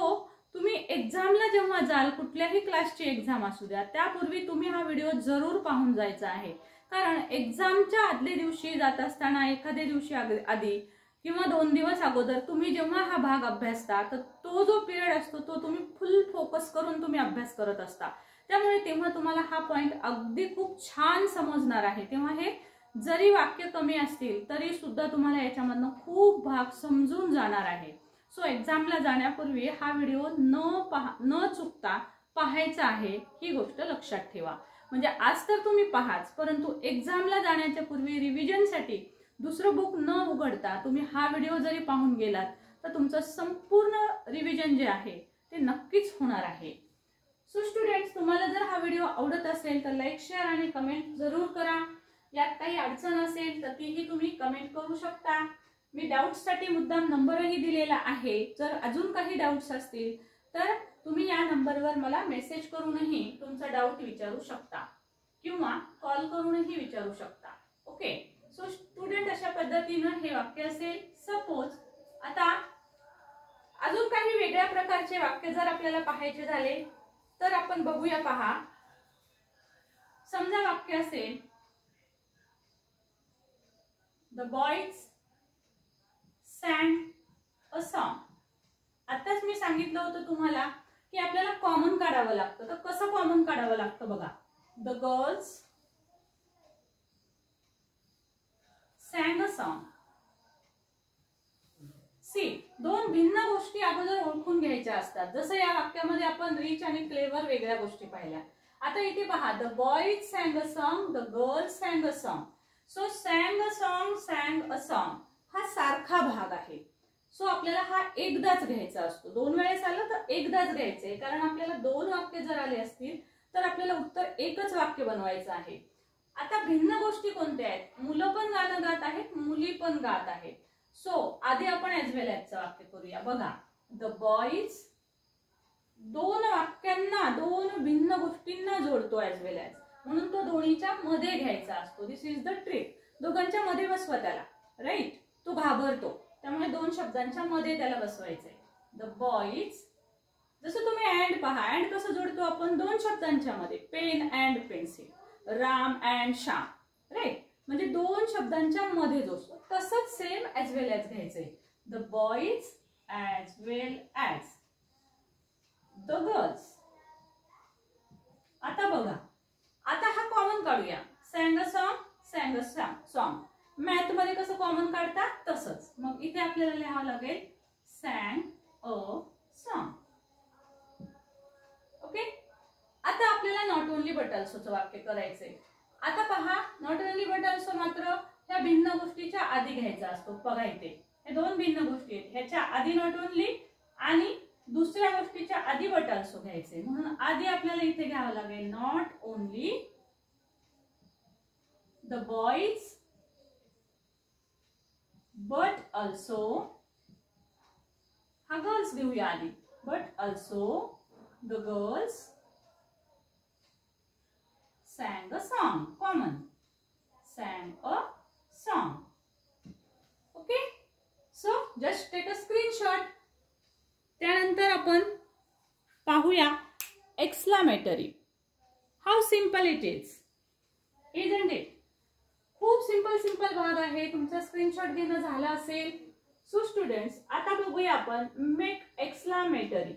तुम्ही एक्झामला जेव्हा जाल, कुठल्याही क्लासची एक्झाम असू द्या, त्यापूर्वी तुम्ही हा व्हिडिओ जरूर पाहून जायचा आहे. कारण एक्झामच्या आदल्या दिवशी जात असताना, एखाद्या दिवशी आधी किंवा 2 दिवस अगोदर तुम्ही जेव्हा हा भाग अभ्यासता, तर तो जो पिरियड असतो तो तुम्ही फुल फोकस करून तुम्ही अभ्यास करत असता. त्यामुळे तेव्हा तुम्हाला हा पॉइंट अगदी खूप छान समजणार आहे. तेव्हा हे जरी वाक्य कमी असतील तरी सुद्धा तुम्हाला याच्यामधनं खूप भाग समजून जाणार आहे. सो एक्झामला जाण्यापूर्वी हा व्हिडिओ न चुकता पाहायचा आहे, ही गोष्ट लक्षात ठेवा. म्हणजे आज तर तुम्ही पहाच, परंतु एक्झामला जाण्याच्या पूर्वी रिव्हिजनसाठी दुसरं बुक न उघडता तुम्ही हा व्हिडिओ जरी पाहून गेलात तर तुमचं संपूर्ण रिव्हिजन जे आहे ते नक्कीच होणार आहे. सो स्टुडंट्स, तुम्हाला जर हा व्हिडिओ आवडत असेल तर लाईक, शेअर आणि कमेंट जरूर करा. यात काही अडचण असेल तर तीही तुम्ही कमेंट करू शकता. मी डाऊट्ससाठी मुद्दाम नंबरही दिलेला आहे. जर अजून काही डाऊट्स असतील तर तुम्ही या नंबरवर मला मेसेज करूनही तुमचा डाऊट विचारू शकता किंवा कॉल करूनही विचारू शकता. ओके. सो स्टुडंट, अशा पद्धतीनं हे वाक्य असेल. सपोज आता अजून काही वेगळ्या प्रकारचे वाक्य जर आपल्याला पाहायचे झाले तर आपण बघूया. पहा, समजा वाक्य असेल the boys sang a song. आताच मी सांगितलं होतं तुम्हाला की आपल्याला कॉमन काढावं लागतं. तर कसं कॉमन काढावं लागतं बघा. The girls sang a song. See, 2 भिन्न गोष्टी अगोदर ओळखून घ्यायच्या असतात. जसं या वाक्यामध्ये आपण रिच आणि क्लेवर वेगळ्या गोष्टी पाहिल्या. आता इथे पहा, the boys sang a song, the girls sang a song. So sang a song, sang a song हा सारखा भाग आहे. सो आपल्याला हा एकदाच घ्यायचा असतो. 2 वेळेस आलं तर एकदाच घ्यायचंय, कारण आपल्याला 2 वाक्य जर आले असतील तर आपल्याला उत्तर एकच वाक्य बनवायचं आहे. आता भिन्न गोष्टी कोणत्या आहेत? मुलं पण गाणं गात आहेत, मुली पण गात आहेत. सो आधी आपण ॲज वेल ॲजचं वाक्य करूया. बघा, द बॉयज 2 वाक्यांना, 2 भिन्न गोष्टींना जोडतो ॲज वेल ॲज, म्हणून तो दोन्हीच्या मध्ये घ्यायचा असतो. दिस इज द ट्रिक. दोघांच्या मध्ये बसवा त्याला, राईट. तो घाबरतो, त्यामुळे 2 शब्दांच्या मध्ये त्याला बसवायचंय. द बॉयज, जसं तुम्ही अँड पहा, अँड कसं जोडतो आपण? 2 शब्दांच्या मध्ये. Pen and pencil, Ram and Shyam, right. म्हणजे 2 शब्दांच्या मध्ये जोडतो. तसंच सेम ॲज वेल ॲज घ्यायचंय. The boys as well as the girls. आता बघा, आता हा कॉमन काढूया. sang a song, sang a song. Math मध्ये कसं कॉमन काढतात तसंच. मग इथे आपल्याला लिहावं लागेल sang a song. ओके. आता आपल्याला नॉट ओनली बट ऑल्सोचं वाक्य करायचंय. आता पहा, नॉट ओनली बट ऑल्सो मात्र ह्या भिन्न गोष्टीच्या आधी घ्यायचा असतो. बघा इथे हे 2 भिन्न गोष्टी आहेत. ह्याच्या आधी नॉट ओनली आणि दुसऱ्या गोष्टीच्या आधी बट ऑल्सो घ्यायचे. म्हणून आधी आपल्याला इथे घ्यावं लागेल not only the boys but also, हा गर्ल्स घेऊया आधी, but also the girls sang a song. Common. Sang a song. Okay. So just take a screenshot. त्यानंतर आपण पाहूया exclamatory. How simple it is, isn't it? खूप simple भाग आहे. तुमचा स्क्रीनशॉट घेणं झाला असेल. सो स्टुडंट्स, आता बघूया आपण मेक एक्सक्लामेटरी.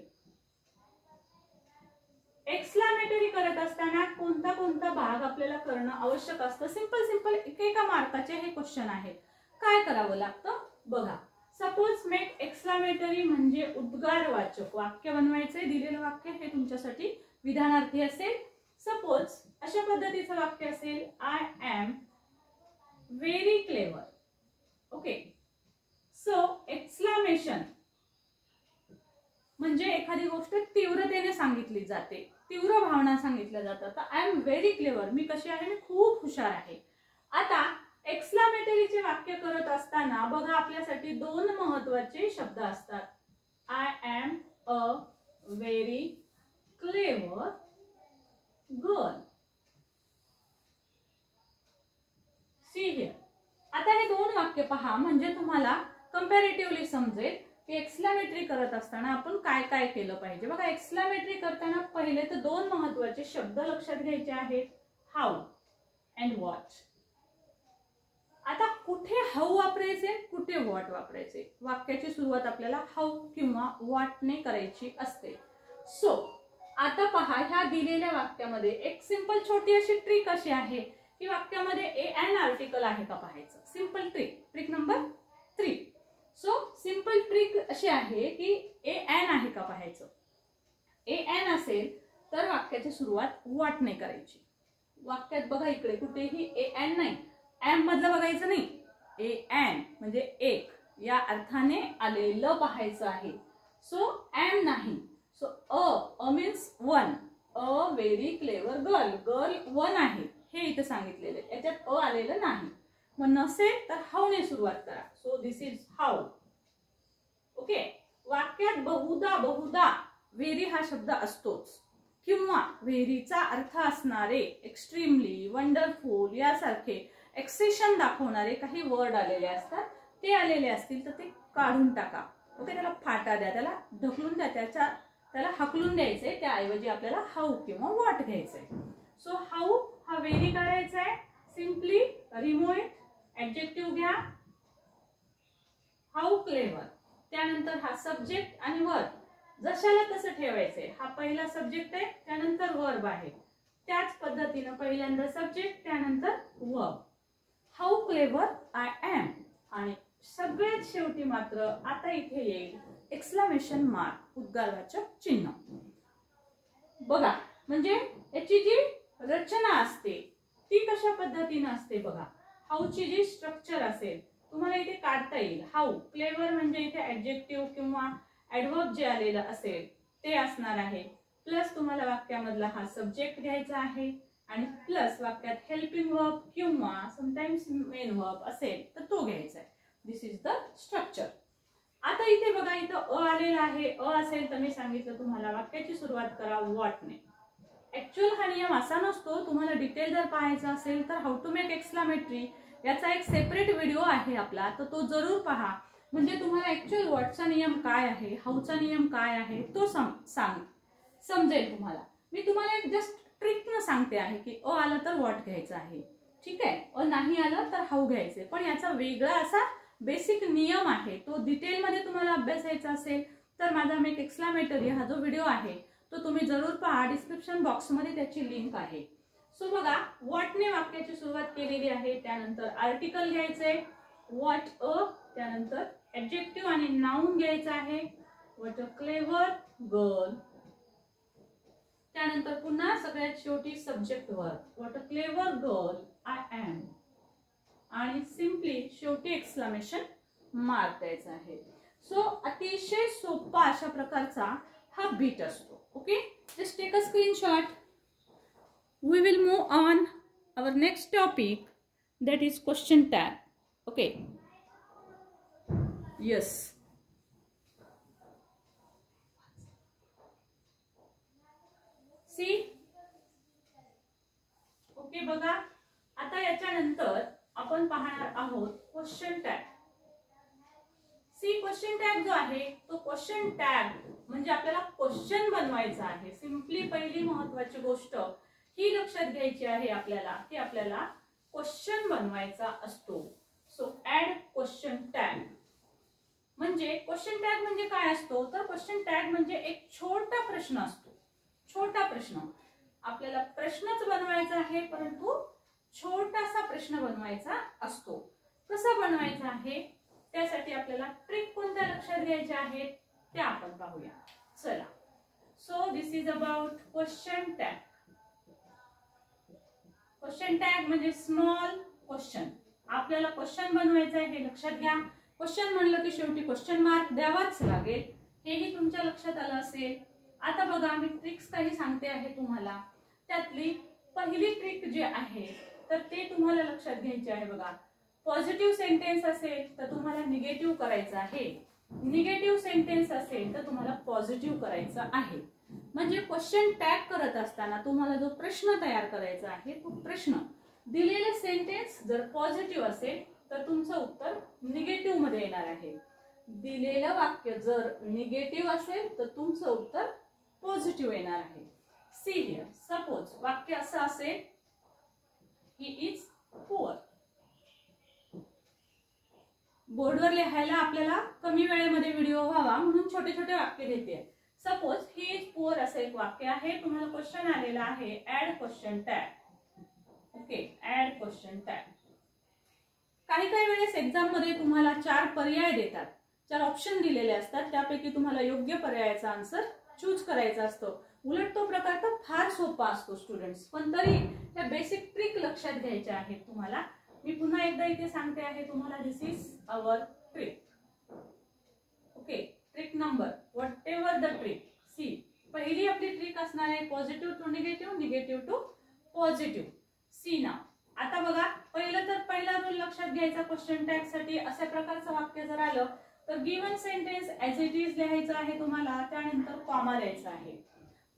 एक्सक्लामेटरी करत असताना कोणता भाग आपल्याला करणं आवश्यक असतं? सिंपल एकेका मार्काचे हे क्वेश्चन आहेत. काय करावं लागतं बघा. सपोज मेक एक्सक्लामेटरी म्हणजे उद्गारवाचक वाक्य बनवायचे. दिलेलं वाक्य हे तुमच्यासाठी विधानार्थी असेल. सपोज अशा पद्धतीचं वाक्य असेल I am very clever. Okay, so exclamation म्हणजे एखादी गोष्ट तीव्रतेने सांगितली जाते, तीव्र भावना सांगितल्या जातात. आय एम व्हेरी क्लेवर, मी कशी आहे, मी खूप हुशार आहे. आता एक्सक्लामेटरीचे वाक्य करत असताना बघा आपल्यासाठी दोन महत्त्वाचे शब्द असतात. I am a very clever girl. See here. आता हे दोन वाक्य पहा म्हणजे तुम्हाला कंपॅरेटिव्हली समजेल की एक्सक्लामेटरी करत असताना आपण काय काय केलं पाहिजे. बघा एक्सक्लामेटरी करताना पहिले तर दोन महत्त्वाचे शब्द लक्षात घ्यायचे आहेत, हाऊ अँड व्हॉट. आता कुठे हाऊ वापरायचे, कुठे व्हॉट वापरायचे. वाक्याची सुरुवात आपल्याला हाऊ किंवा व्हॉटने करायची असते. सो आता पहा ह्या दिलेल्या वाक्यामध्ये एक सिंपल छोटी अशी ट्रिक अशी आहे की वाक्यामध्ये ए एन आर्टिकल आहे का पाहायचं. Simple trick, trick number 3. So simple trick अशी आहे की ए एन आहे का पाहायचं. ए एन असेल तर वाक्याची सुरुवात व्हॉटने करायची. वाक्यात बघा इकडे कुठेही ए एन नाही, एम मधलं बघायचं नाही. ए एन म्हणजे एक या अर्थाने आलेलं पाहायचं आहे. सो एम नाही. So a means one. A very clever girl. Girl one आहे हे इथे सांगितलेलं आहे, याच्यात अ आलेलं नाही. मग नसेल तर हाऊ ने सुरुवात करा. So this is how. Okay, वाक्यात बहुधा बहुधा व्हेरी हा शब्द असतोच किंवा व्हेरीचा अर्थ असणारे एक्स्ट्रीमली, वंडरफुल यासारखे एक्सेशन दाखवणारे काही वर्ड आलेले असतात. ते आलेले असतील तर ते काढून टाका. ओके, त्याला फाटा द्या, त्याला ढकलून द्या, त्याला हकलून द्यायचंय. त्याऐवजी आपल्याला हाऊ किंवा व्हॉट घ्यायचंय. सो हाऊ हा व्हेरी काढायचा आहे. Simply remove it. ऍडजेक्टिव्ह घ्या हाऊ क्लेवर. त्यानंतर हा सब्जेक्ट आणि वर्ब जशाला तसं ठेवायचंय. हा पहिला सब्जेक्ट आहे, त्यानंतर वर्ब आहे. त्याच पद्धतीनं पहिल्यांदा सब्जेक्ट त्यानंतर verb. How clever I am. आणि सगळ्यात शेवटी मात्र आता इथे येईल एक्सक्लामेशन मार्क, उद्गारवाचक चिन्ह. बघा म्हणजे याची जी रचना असते ती कशा पद्धतीने असते बघा. हाऊची जी स्ट्रक्चर असेल तुम्हाला इथे काढता येईल. हाऊ क्लेवर म्हणजे इथे ऍडजेक्टिव्ह किंवा ऍडव्हर्ब जे आलेलं असेल ते असणार आहे. प्लस तुम्हाला वाक्यामधला हा सब्जेक्ट घ्यायचा आहे आणि प्लस वाक्यात हेल्पिंग वर्ब किंवा समटाइम्स मेन वर्ब असेल तर तो घ्यायचा आहे. This is the structure. आता इथे बघा इथं अ आलेला आहे. अ असेल तर मी सांगितलं तुम्हाला वाक्याची सुरुवात करा व्हॉटने. ऍक्च्युअल हा नियम असा नसतो. तुम्हाला डिटेल जर पाहायचा असेल तर हाऊ टू मेक एक्सक्लामेटरी याचा एक सेपरेट व्हिडिओ आहे आपला, तर तो जरूर पहा. म्हणजे तुम्हाला ऍक्च्युअल व्हॉटचा नियम काय आहे, हाऊचा नियम काय आहे तो समजेल तुम्हाला. मी तुम्हाला एक जस्ट ट्रिक न सांगते आहे की अ आलं तर व्हॉट घ्यायचं आहे, ठीक आहे. अ नाही आलं तर हाऊ घ्यायचे. पण याचा वेगळा असा बेसिक नियम आहे. तो डिटेलमध्ये तुम्हाला अभ्यासायचा असेल तर माझा मेक एक्सक्लामेटरी हा जो व्हिडिओ आहे तो तुम्ही जरूर पहा. डिस्क्रिप्शन बॉक्समध्ये त्याची लिंक आहे. सो बघा व्हॉटने वाक्याची सुरुवात केलेली आहे. त्यानंतर आर्टिकल घ्यायचंय व्हॉट अ. त्यानंतर ऍडजेक्टिव्ह आणि नाउन घ्यायचं आहे व्हॉट अ क्लेवर गर्ल. त्यानंतर पुन्हा सगळ्यात शेवटी subject verb what a clever girl I am. आणि सिम्पली शेवटी एक्सक्लामेशन मार्क द्यायचा आहे. सो अतिशय सोपा अशा प्रकारचा हा बीट असतो. Okay, just take a screenshot. We will move on our next topic, that is question tag. Okay, yes. See, okay बघा आता याच्यानंतर आपण पाहणार आहोत question tag. See question tag जो आहे तो क्वेश्चन टॅग म्हणजे आपल्याला क्वेश्चन बनवायचा आहे. सिम्पली पहिली महत्वाची गोष्ट ही लक्षात घ्यायची आहे आपल्याला की आपल्याला क्वेश्चन बनवायचा असतो. So add question tag. म्हणजे क्वेश्चन टॅग म्हणजे काय असतो तर क्वेश्चन टॅग म्हणजे एक छोटा प्रश्न असतो. छोटा प्रश्न आपल्याला प्रश्नच बनवायचा आहे परंतु छोटासा प्रश्न बनवायचा असतो. कसा बनवायचा आहे त्यासाठी आपल्याला ट्रिक कोणत्या लक्षात घ्यायच्या आहेत त्या आपण पाहूया. चला. So this is about question tag. Question tag म्हणजे स्मॉल क्वेश्चन. आपल्याला क्वेश्चन बनवायचं आहे हे लक्षात घ्या. क्वेश्चन म्हणलं की शेवटी क्वेश्चन मार्क द्यावाच लागेल, हेही तुमच्या लक्षात आलं असेल. आता बघा मी ट्रिक्स काही सांगते आहे तुम्हाला. त्यातली पहिली ट्रिक जी आहे तर ते तुम्हाला लक्षात घ्यायची आहे. बघा, पॉझिटिव्ह सेंटेन्स असेल तर तुम्हाला निगेटिव्ह करायचं आहे, निगेटिव्ह सेंटेन्स असेल तर तुम्हाला पॉझिटिव्ह करायचं आहे. म्हणजे क्वेश्चन टॅग करत असताना तुम्हाला जो प्रश्न तयार करायचा आहे तो प्रश्न, दिलेले सेंटेन्स जर पॉझिटिव्ह असेल तर तुमचं उत्तर निगेटिव्ह मध्ये येणार आहे. दिलेलं वाक्य जर निगेटिव्ह असेल तर तुमचं उत्तर पॉझिटिव्ह येणार आहे. सी हियर, सपोज वाक्य असं असेल, ही इज पुअर. बोर्डवर लिहायला आपल्याला कमी वेळेमध्ये व्हिडिओ व्हावा म्हणून छोटे छोटे वाक्य देते. सपोज ही इज पुअर असं एक वाक्य आहे. तुम्हाला क्वेश्चन आलेला आहे add question tag. Okay, add question tag. काही काही वेळेस एक्झाम मध्ये तुम्हाला 4 पर्याय देतात, 4 ऑप्शन दिलेले असतात. त्यापैकी तुम्हाला योग्य पर्यायाचा आन्सर चूज करायचा असतो. उलट तो प्रकार तर फार सोपा असतो स्टुडंट्स, पण तरी त्या बेसिक ट्रिक लक्षात घ्यायच्या आहेत तुम्हाला. मी पुन्हा एकदा इथे सांगते आहे तुम्हाला, this is our trick. Okay, trick number whatever the trick. See, पहिली आपली ट्रिक असणार आहे positive to negative, negative to positive. See ना. आता बघा, पहिला रूल लक्षात घ्यायचा क्वेश्चन टॅग साठी. अशा प्रकारचं वाक्य जर आलं तर given sentence as it is लिहायचं आहे तुम्हाला, त्यानंतर कॉमा द्यायचा आहे.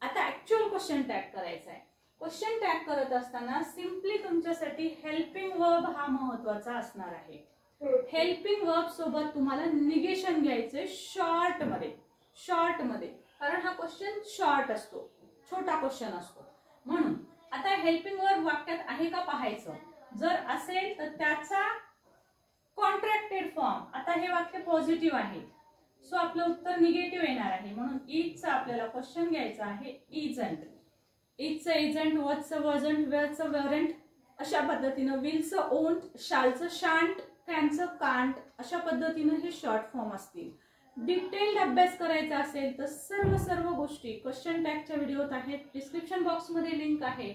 आता ऍक्च्युअल क्वेश्चन टॅग करायचा आहे. क्वेश्चन टॅग करत असताना सिम्पली तुमच्यासाठी हेल्पिंग वर्ब हा महत्वाचा असणार आहे. हेल्पिंग वर्ब सोबत तुम्हाला निगेशन घ्यायचे शॉर्ट मध्ये, शॉर्ट मध्ये, कारण हा क्वेश्चन शॉर्ट असतो, छोटा क्वेश्चन असतो. म्हणून आता हेल्पिंग वर्ब वाक्यात आहे का पाहायचं. जर असेल तर त्याचा कॉन्ट्रॅक्टेड फॉर्म. आता हे वाक्य पॉझिटिव्ह आहे सो आपलं उत्तर निगेटिव्ह येणार आहे. म्हणून इजचा आपल्याला क्वेश्चन घ्यायचा आहे इजंट. इजचं इजंट, वॉजचं वॉजंट, वेअरचं वेअरंट, अशा पद्धतीनं विलचं ओंट, शालचं शांट, कॅनचं कांट, अशा पद्धतीनं हे शॉर्ट फॉर्म असतील. डिटेल्ड अभ्यास करायचा असेल तर सर्व गोष्टी क्वेश्चन टॅगच्या व्हिडिओत आहेत, डिस्क्रिप्शन बॉक्स मध्ये लिंक आहे,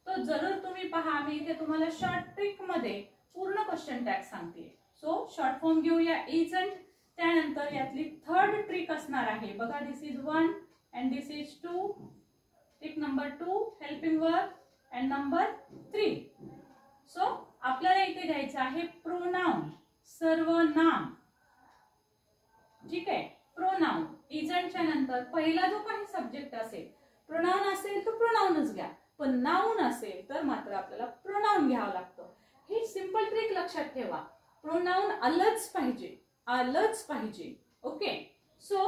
तो जरूर तुम्ही पहा. मी इथे तुम्हाला शॉर्ट ट्रिक मध्ये पूर्ण क्वेश्चन टॅग सांगते. सो शॉर्ट फॉर्म घेऊया इजंट. त्यानंतर यातली थर्ड ट्रिक असणार आहे. बघा, this is 1 and this is 2. Trick number 2 helping verb and number 3. So आपल्याला इथे घ्यायचं आहे प्रोनाउन, सर्वनाम. ठीक आहे, प्रोनाउन. इजंटच्या नंतर पहिला जो काही सब्जेक्ट असेल, प्रोनाउन असेल तर प्रोनाउनच घ्या, पण नाउन असेल तर मात्र आपल्याला प्रोनाउन घ्यावं लागतं. ही सिंपल ट्रिक लक्षात ठेवा. प्रोनाउन आलंच पाहिजे, आलंच पाहिजे. Okay, so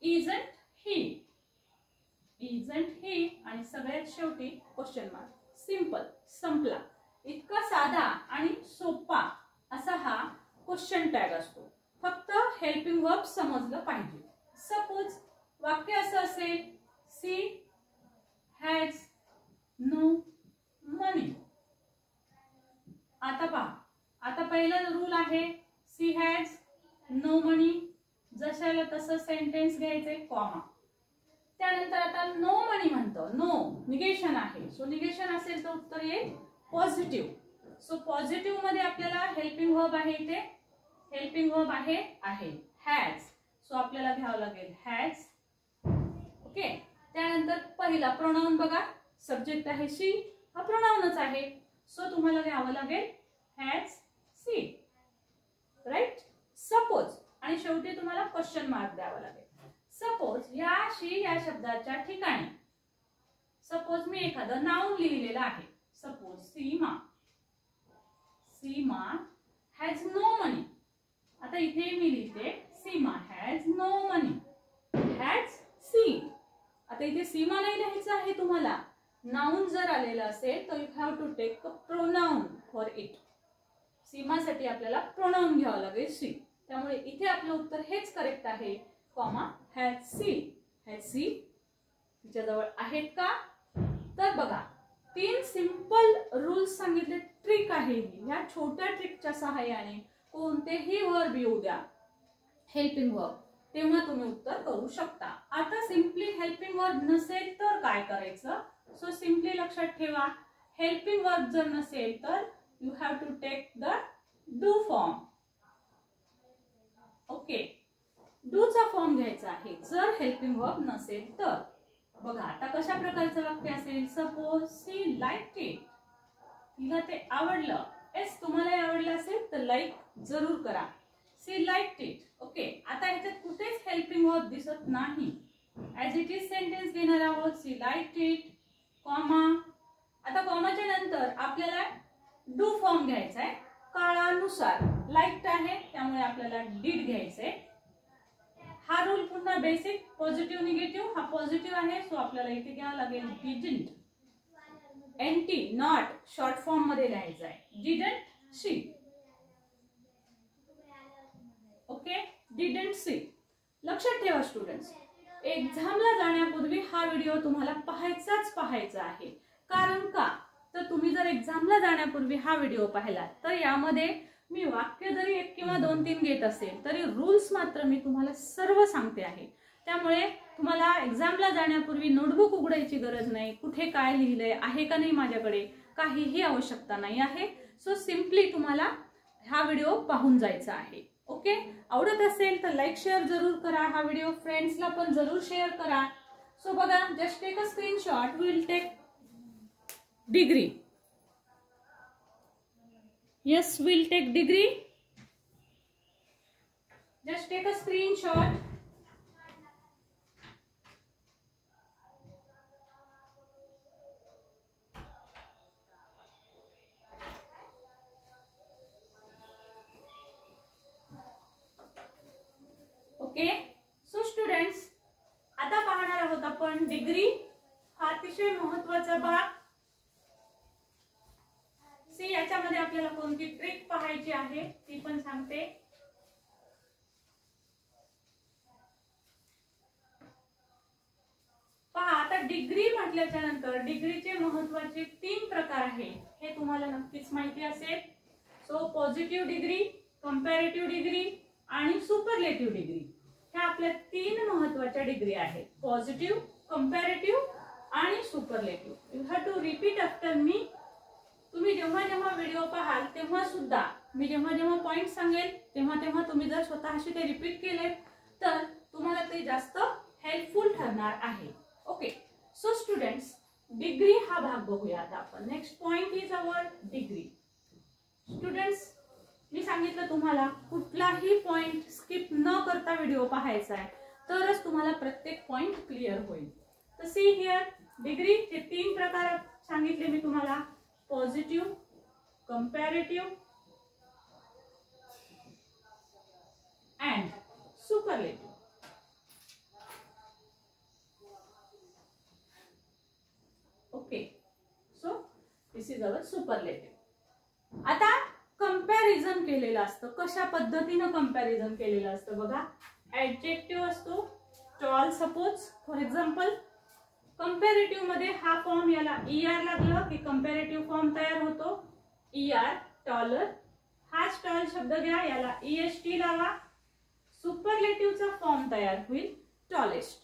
isn't he, isn't he, आणि सगळ्यात शेवटी क्वेश्चन मार्क. सिंपल, संपला. इतका साधा आणि सोपा असा हा क्वेश्चन टॅग असतो. फक्त हेल्पिंग वर्ब समजलं पाहिजे. सपोज वाक्य असं असेल, सी हॅज नो मनी. आता पहा, आता पहिला रूल आहे सी हॅज नो मनी. जशाला तसं सेंटेन्स घ्यायचे, कॉमा. त्यानंतर आता नो मनी म्हणतो, नो निगेशन आहे. सो निगेशन असेल तर उत्तर येईल पॉझिटिव्ह. सो पॉझिटिव्ह मध्ये आपल्याला हेल्पिंग वर्ब आहे, इथे हेल्पिंग वर्ब आहे हॅज. सो आपल्याला घ्यावं लागेल हॅज. ओके, त्यानंतर पहिला प्रोनाउन बघा, सब्जेक्ट आहे शी, हा प्रोनाउनच आहे. सो तुम्हाला घ्यावं लागेल हॅज सी. राईट. सपोज, आणि शेवटी तुम्हाला क्वेश्चन मार्क द्यावा लागेल. सपोज या शी या शब्दाच्या ठिकाणी सपोज मी एखादं नाउन लिहिलेलं आहे. Suppose Seema, Seema has no money. आता इथे मी लिहिते Seema has no money, has she. आता इथे सीमा नाही लिहायचं आहे तुम्हाला. नाउन जर आलेलं असेल तर you have to take a pronoun for it. सीमासाठी आपल्याला प्रोनाउन घ्यावं लागेल सी. त्यामुळे इथे आपलं उत्तर हेच करेक्ट आहे, comma has she. Has she तिच्याजवळ आहेत का. तर बघा, 3 सिंपल रूल्स सांगितले. ट्रिक आहे ही. या छोट्या ट्रिकच्या सहाय्याने कोणतेही वर्ब येऊ द्या, हेल्पिंग वर्ब, तेव्हा तुम्ही उत्तर करू शकता. आता सिम्पली हेल्पिंग वर्ब नसेल तर काय करायचं. सो सिम्पली लक्षात ठेवा, हेल्पिंग वर्ब जर नसेल तर you have to take the do form. Okay, do चा फॉर्म घ्यायचा आहे जर हेल्पिंग वर्ब नसेल तर. बघा आता कशा प्रकारचं वाक्य असेल. सपोज शी लाईक्ड इट, तिला ते आवडलं. येस, तुम्हालाही आवडलं असेल तर लाईक जरूर करा. शी लाईक्ड इट. ओके, आता ह्याच्यात कुठेच हेल्पिंग वर्ब दिसत नाही. ऍज इट इज सेंटेन्स घेणार आहोत. शी लाईक्ड इट, कॉमा. आता कॉमाच्या नंतर आपल्याला डू फॉर्म घ्यायचा आहे काळानुसार. लाईक्ड आहे त्यामुळे आपल्याला डीड घ्यायचंय. हा रूल पुन्हा बेसिक पॉझिटिव्ह निगेटिव्ह. हा पॉझिटिव्ह आहे सो आपल्याला इथे घ्यावं लागेल didn't. N T not short form मध्ये लिहायचं आहे. Didn't see. Okay, didn't see. लक्षात ठेवा स्टुडंट्स, एक्झामला जाण्यापूर्वी हा व्हिडिओ तुम्हाला पाहायचा आहे. कारण का तर तुम्ही जर एक्झामला जाण्यापूर्वी हा व्हिडिओ पाहिला तर यामध्ये मी वाक्य जरी 1 किंवा 2-3 घेत असेल तरी रूल्स मात्र मी तुम्हाला सर्व सांगते आहे. त्यामुळे तुम्हाला एक्झामला जाण्यापूर्वी नोटबुक उघडायची गरज नाही. कुठे काय लिहिलंय आहे का नाही माझ्याकडे काहीही आवश्यकता नाही आहे. सो सिम्पली तुम्हाला हा व्हिडिओ पाहून जायचा आहे. ओके, आवडत असेल तर लाईक शेअर जरूर करा. हा व्हिडिओ फ्रेंड्सला पण जरूर शेअर करा. सो बघा, just take a screenshot. Will take degree. Yes, we'll take degree. Just take a screenshot. Okay. So students, आता पाहणार आहोत आपण डिग्री. हा अतिशय महत्त्वाचा भाग. सी, याच्यामध्ये आपल्याला कोणती ट्रिक पाहायची आहे ती पण सांगते. पहा, आता डिग्री म्हटल्याच्या नंतर डिग्रीचे महत्त्वाचे 3 प्रकार आहेत हे तुम्हाला नक्कीच माहिती असेल. So positive degree, comparative degree आणि सुपरलेटिव्ह डिग्री. ह्या आपल्या 3 महत्त्वाच्या डिग्री आहेत. पॉझिटिव्ह, कंपॅरेटिव्ह आणि superlative. You have to repeat after me. तुम्ही जेव्हा जेव्हा व्हिडिओ पाहाल तेव्हा सुद्धा मी जेव्हा जेव्हा पॉइंट सांगेल तेव्हा तुम्ही जर स्वतःशी ते रिपीट केले तर तुम्हाला ते जास्त हेल्पफुल ठरणार आहे. ओके, सो स्टुडंट्स, डिग्री हा भाग बघूया आता आपण. Next point is our degree. Students, मी सांगितलं तुम्हाला कुठलाही पॉइंट स्किप न करता व्हिडिओ पाहायचा आहे तरच तुम्हाला प्रत्येक पॉइंट क्लिअर होईल. तर सी हिअर, डिग्रीचे 3 प्रकार सांगितले मी तुम्हाला. Positive, comparative and superlative. Okay, so this is our superlative. आता कंपॅरिझन केलेलं असतं. कशा पद्धतीनं कंपॅरिझन केलेलं असतं बघा. ऍडजेक्टिव्ह असतो. Tall suppose for example. Comparative मध्ये हा फॉर्म याला ER लागलं की कंपॅरेटिव्ह फॉर्म तयार होतो. ER, taller. हाच टॉल शब्द घ्या, याला EST लावा. सुपरलेटिव्हचा फॉर्म तयार होईल टॉलेस्ट.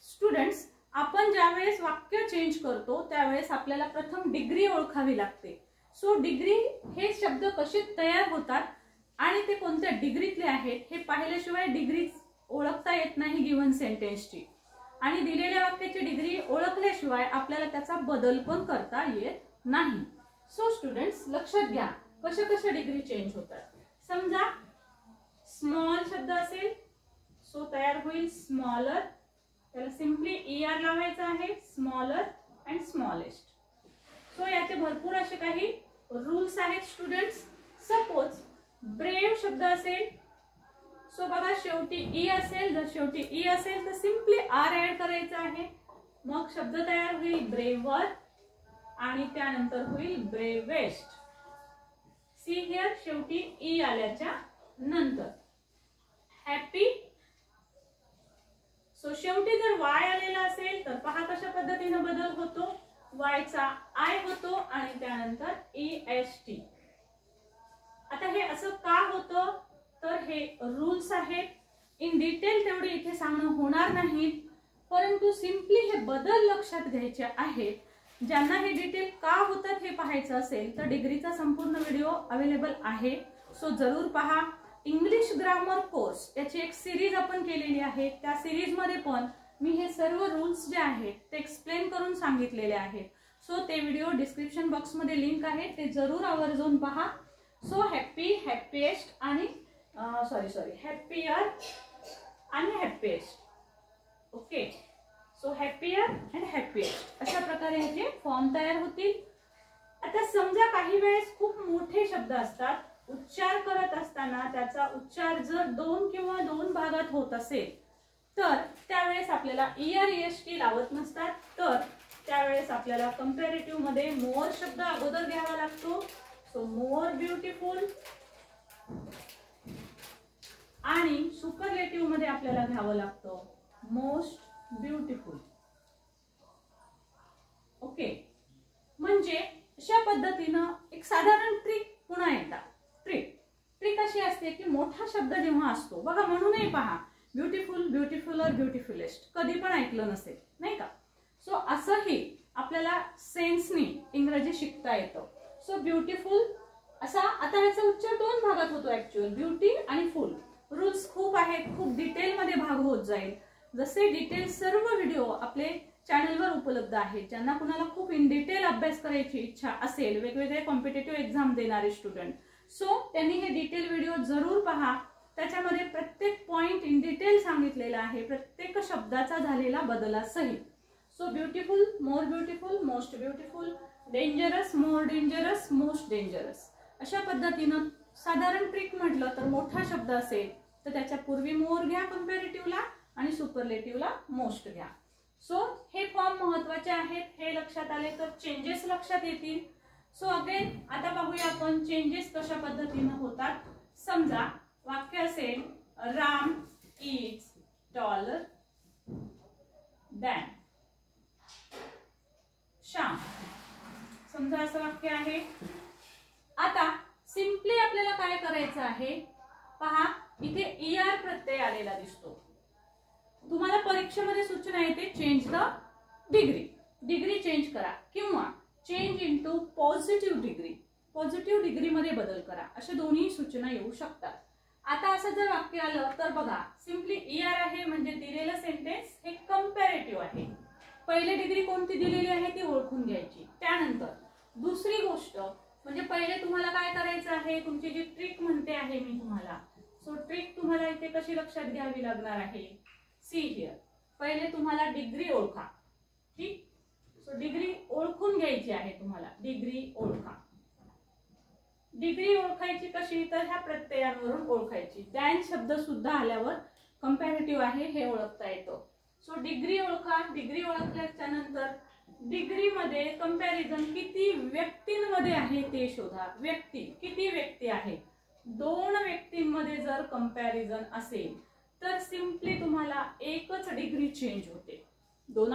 स्टुडंट्स, आपण ज्यावेळेस वाक्य चेंज करतो त्यावेळेस आपल्याला प्रथम डिग्री ओळखावी लागते. सो डिग्री हे शब्द कसे तयार होतात आणि ते कोणत्या डिग्रीतले आहेत हे पाहिल्याशिवाय डिग्री ओळखता येत नाही गिव्हन सेंटेन्सची. आणि दिलेल्या वाक्याची डिग्री ओळखल्याशिवाय आपल्याला त्याचा बदल पण करता येत नाही. सो स्टुडंट्स, लक्षात घ्या कशा कशा डिग्री चेंज होतात. समजा स्मॉल शब्द असेल सो तयार होईल स्मॉलर. त्याला सिम्पली ER लावायचा आहे. Smaller and smallest. सो याचे भरपूर असे काही रूल्स आहेत स्टुडंट्स. सपोज ब्रेव शब्द असेल सो बघा शेवटी ई असेल. जर शेवटी ई असेल तर सिम्पली R ऍड करायचा आहे. मग शब्द तयार होईल ब्रेवर आणि त्यानंतर होईल ब्रेवेस्ट. सी हिअर, शेवटी ई आल्याच्या नंतर. हॅपी, सो शेवटी जर Y आलेला असेल तर पहा कशा पद्धतीने बदल होतो. Y चा I होतो आणि त्यानंतर EST. आता हे असं का होतं तर हे रूल्स आहेत. इन डिटेल तेवढे इथे सांगणं होणार नाही, परंतु सिम्पली हे बदल लक्षात घ्यायचे आहेत. ज्यांना हे डिटेल का होतात हे पाहायचं असेल तर डिग्रीचा संपूर्ण व्हिडिओ अवेलेबल आहे, सो जरूर पहा. इंग्लिश ग्रामर कोर्स याची एक सिरीज आपण केलेली आहे. त्या सिरीज मध्ये पण मी हे सर्व रूल्स जे आहेत ते एक्सप्लेन करून सांगितलेले आहेत. सो ते व्हिडिओ डिस्क्रिप्शन बॉक्स मध्ये लिंक आहे, ते जरूर आवर्जून पहा. सो हॅपीएस्ट आणि हॅपीयर आणि happiest. Okay, so happier and happiest अशा प्रकारे याचे फॉर्म तयार होतील. आता समजा काही वेळेस खूप मोठे शब्द असतात, उच्चार करत असताना त्याचा उच्चार जर 2 किंवा 2 भागात होत असेल तर त्यावेळेस आपल्याला ER लावत नसतात, तर त्यावेळेस आपल्याला कंपॅरेटिव्ह मध्ये मोर शब्द अगोदर घ्यावा लागतो. सो मोर ब्युटिफुल आणि सुपरलेटिव्ह मध्ये आपल्याला घ्यावं लागतं मोस्ट ब्युटिफुल. ओके, म्हणजे अशा पद्धतीनं एक साधारण ट्रिक पुन्हा एकदा. ट्रिक अशी असते की मोठा शब्द जेव्हा असतो बघा, म्हणूनही पहा ब्युटिफुल, ब्युटिफुलर, ब्युटिफुलेस्ट कधी पण ऐकलं नसेल नाही का. सो असंही आपल्याला सेन्सनी इंग्रजी शिकता येतं. सो ब्युटिफुल असा, आता ह्याचा उच्चार 2 भागात होतो ऍक्च्युअल, ब्युटी आणि फुल. रूल्स खूप आहेत, खूप डिटेल मध्ये भाग होत जाईल. जसे डिटेल सर्व व्हिडिओ आपले चॅनलवर उपलब्ध आहेत. ज्यांना कुणाला खूप इन डिटेल अभ्यास करायची इच्छा असेल, वेगवेगळे कॉम्पिटेटिव्ह एक्झाम देणारे स्टुडंट, सो त्यांनी हे डिटेल व्हिडिओ जरूर पहा. त्याच्यामध्ये प्रत्येक पॉइंट इन डिटेल सांगितलेला आहे, प्रत्येक शब्दाचा झालेला बदलासहित. So beautiful, more beautiful, most beautiful, dangerous, more dangerous, most dangerous अशा पद्धतीनं साधारण ट्रिक म्हटलं तर मोठा शब्द असेल तर त्याच्या पूर्वी मोर घ्या कंपॅरेटिव्हला आणि सुपरलेटिव्हला मोस्ट घ्या. सो हे फॉर्म महत्वाचे आहेत, हे लक्षात आले तर चेंजेस लक्षात येतील. सो अगेन आता पाहूया आपण चेंजेस कशा पद्धतीनं होतात. समजा वाक्य असेल Ram is taller than Shyam, समजा असं वाक्य आहे. आता सिंपली आपल्याला काय करायचं आहे पहा, इथे ER प्रत्यय आलेला दिसतो. तुम्हाला परीक्षेमध्ये सूचना येते चेंज द डिग्री चेंज करा किंवा change into positive degree, positive degree मध्ये बदल करा, अशा दोन्ही सूचना येऊ शकतात. आता असं जर वाक्य आलं तर बघा, सिंपली ER आहे म्हणजे दिलेलं सेंटेन्स हे कंपॅरेटिव्ह आहे. पहिले डिग्री कोणती दिलेली आहे ती ओळखून घ्यायची. त्यानंतर दुसरी गोष्ट म्हणजे पहिले तुम्हाला काय करायचं आहे, तुमची जी ट्रिक म्हणते आहे मी तुम्हाला, सो ट्रिक तुम्हाला इथे कशी लक्षात घ्यावी लागणार आहे. सी हिअर, पहिले तुम्हाला डिग्री ओळखा. ठीक, सो डिग्री ओळखून घ्यायची आहे तुम्हाला. डिग्री ओळखा. डिग्री ओळखायची कशी तर ह्या प्रत्ययांवरून ओळखायची. दॅन शब्द सुद्धा आल्यावर कंपॅरेटिव्ह आहे हे ओळखता येतं. सो डिग्री ओळखा. डिग्री ओळखल्याच्या नंतर डिग्री मध्ये कंपॅरिझन किती व्यक्तींमध्ये आहे ते शोधा. व्यक्ती, किती व्यक्ती आहेत, 2 व्यक्तींमध्ये जर कंपॅरिझन असेल तर सिंपली तुम्हाला एकच डिग्री चेंज होते. 2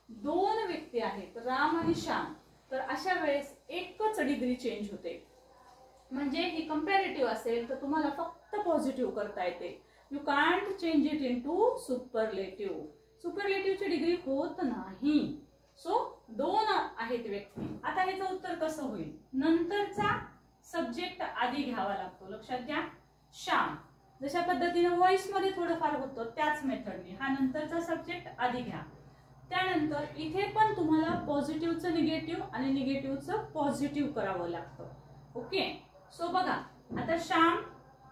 2 व्यक्ती आहेत राम आणि श्याम, तर अशा वेळेस एकच डिग्री चेंज होते. म्हणजे ही कंपॅरेटिव्ह असेल तर तुम्हाला फक्त पॉझिटिव्ह करता येते. You can't change it into superlative. सुपरलेटिव्हची डिग्री होत नाही. सो 2 आहेत व्यक्ती. आता ह्याचं उत्तर कसं होईल, नंतरचा सब्जेक्ट आधी घ्यावा लागतो. लक्षात घ्या, श्याम जशा पद्धतीने व्हॉइस मध्ये थोडंफार होतं त्याच मेथडने हा नंतरचा सब्जेक्ट आधी घ्या. त्यानंतर इथे पण तुम्हाला पॉझिटिव्हचं निगेटिव्ह आणि निगेटिव्हचं पॉझिटिव्ह करावं लागतं. ओके, सो बघा आता श्याम,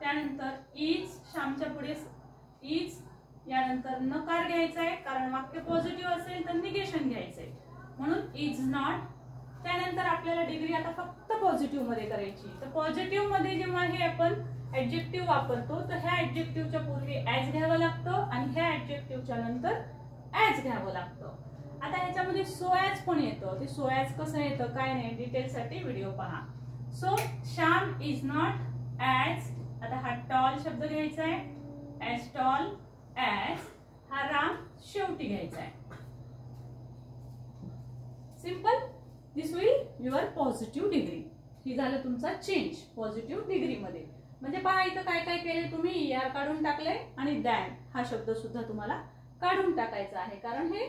त्यानंतर इज, श्यामच्या पुढे इज, यानंतर नकार घ्यायचा आहे कारण वाक्य पॉझिटिव्ह असेल तर निगेशन घ्यायचंय म्हणून इज नॉट. त्यानंतर आपल्याला डिग्री आता फक्त पॉझिटिव्ह मध्ये करायची. तर पॉझिटिव्ह मध्ये जेव्हा हे आपण ऍडजेक्टिव्ह वापरतो तर ह्या ऍडजेक्टिव्हच्या पूर्वी ऍज घ्यावं लागतं आणि ह्या ऍडजेक्टिव्हच्या नंतर ऍज घ्यावं लागतं. आता ह्याच्यामध्ये सो ऍज पण येतं. ते सो ऍज कसं येतं काय नाही डिटेल साठी व्हिडिओ पहा. So Shyam is not as, आता हा टॉल शब्द घ्यायचा आहे, ऍज टॉल ऍज, हा राम शेवटी घ्यायचा आहे. Simple, this will your positive degree. ही झालं तुमचा चेंज पॉझिटिव्ह डिग्री मध्ये. म्हणजे पहा इथं काय काय केले तुम्ही, ER काढून टाकले आणि दॅन हा शब्द सुद्धा तुम्हाला काढून टाकायचा आहे कारण हे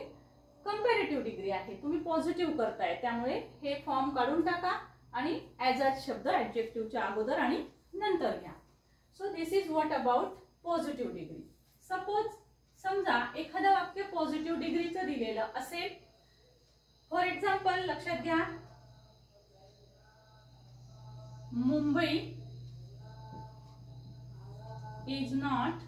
कंपॅरेटिव्ह डिग्री आहे, तुम्ही पॉझिटिव्ह करताय, त्यामुळे हे फॉर्म काढून टाका आणि ॲज अ शब्द ऍडजेक्टिव्हच्या अगोदर आणि नंतर घ्या. So this is what about positive degree. Suppose समजा एखादं वाक्य पॉझिटिव्ह डिग्रीचं दिलेलं असेल. फॉर एक्झाम्पल लक्षात घ्या, Mumbai is not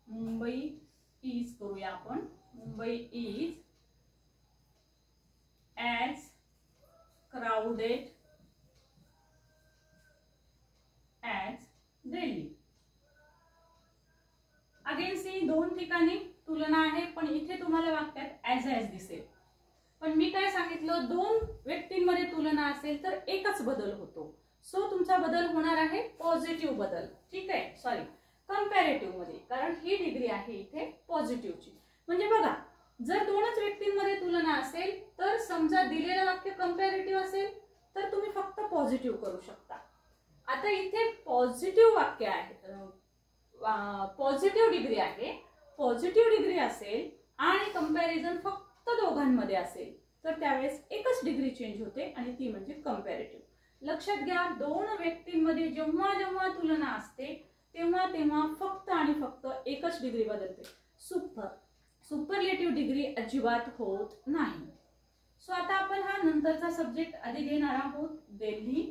Mumbai is करूया आपण, Mumbai is as crowded as Delhi. Again see दोन ठिकाणी तुलना आहे, पण इथे तुम्हाला वाक्यात ॲज ॲज दिसेल. पण मी काय सांगितलं, दोन व्यक्तींमध्ये तुलना असेल तर एकच बदल होतो. सो तुमचा बदल होणार आहे पॉझिटिव्ह बदल. ठीक आहे, सॉरी कंपॅरेटिव्ह मध्ये, कारण ही डिग्री आहे इथे पॉझिटिव्हची. म्हणजे बघा, जर दोनच व्यक्तींमध्ये तुलना असेल तर समजा दिलेलं वाक्य कंपॅरेटिव्ह असेल तर तुम्ही फक्त पॉझिटिव्ह करू शकता. आता इथे पॉझिटिव्ह वाक्य आहे, पॉझिटिव्ह डिग्री आहे, पॉझिटिव्ह डिग्री असेल आणि कंपॅरिझन फक्त दोघांमध्ये असेल तर त्यावेळेस एकच डिग्री चेंज होते आणि ती म्हणजे कंपॅरेटिव्ह. लक्षात घ्या, दोन व्यक्तींमध्ये जेव्हा जेव्हा तुलना असते तेव्हा तेव्हा फक्त आणि फक्त एकच डिग्री बदलते. सुपरलेटिव्ह डिग्री अजिबात होत नाही. सो आता आपण हा नंतरचा सब्जेक्ट आधी घेणार आहोत, दिल्ली.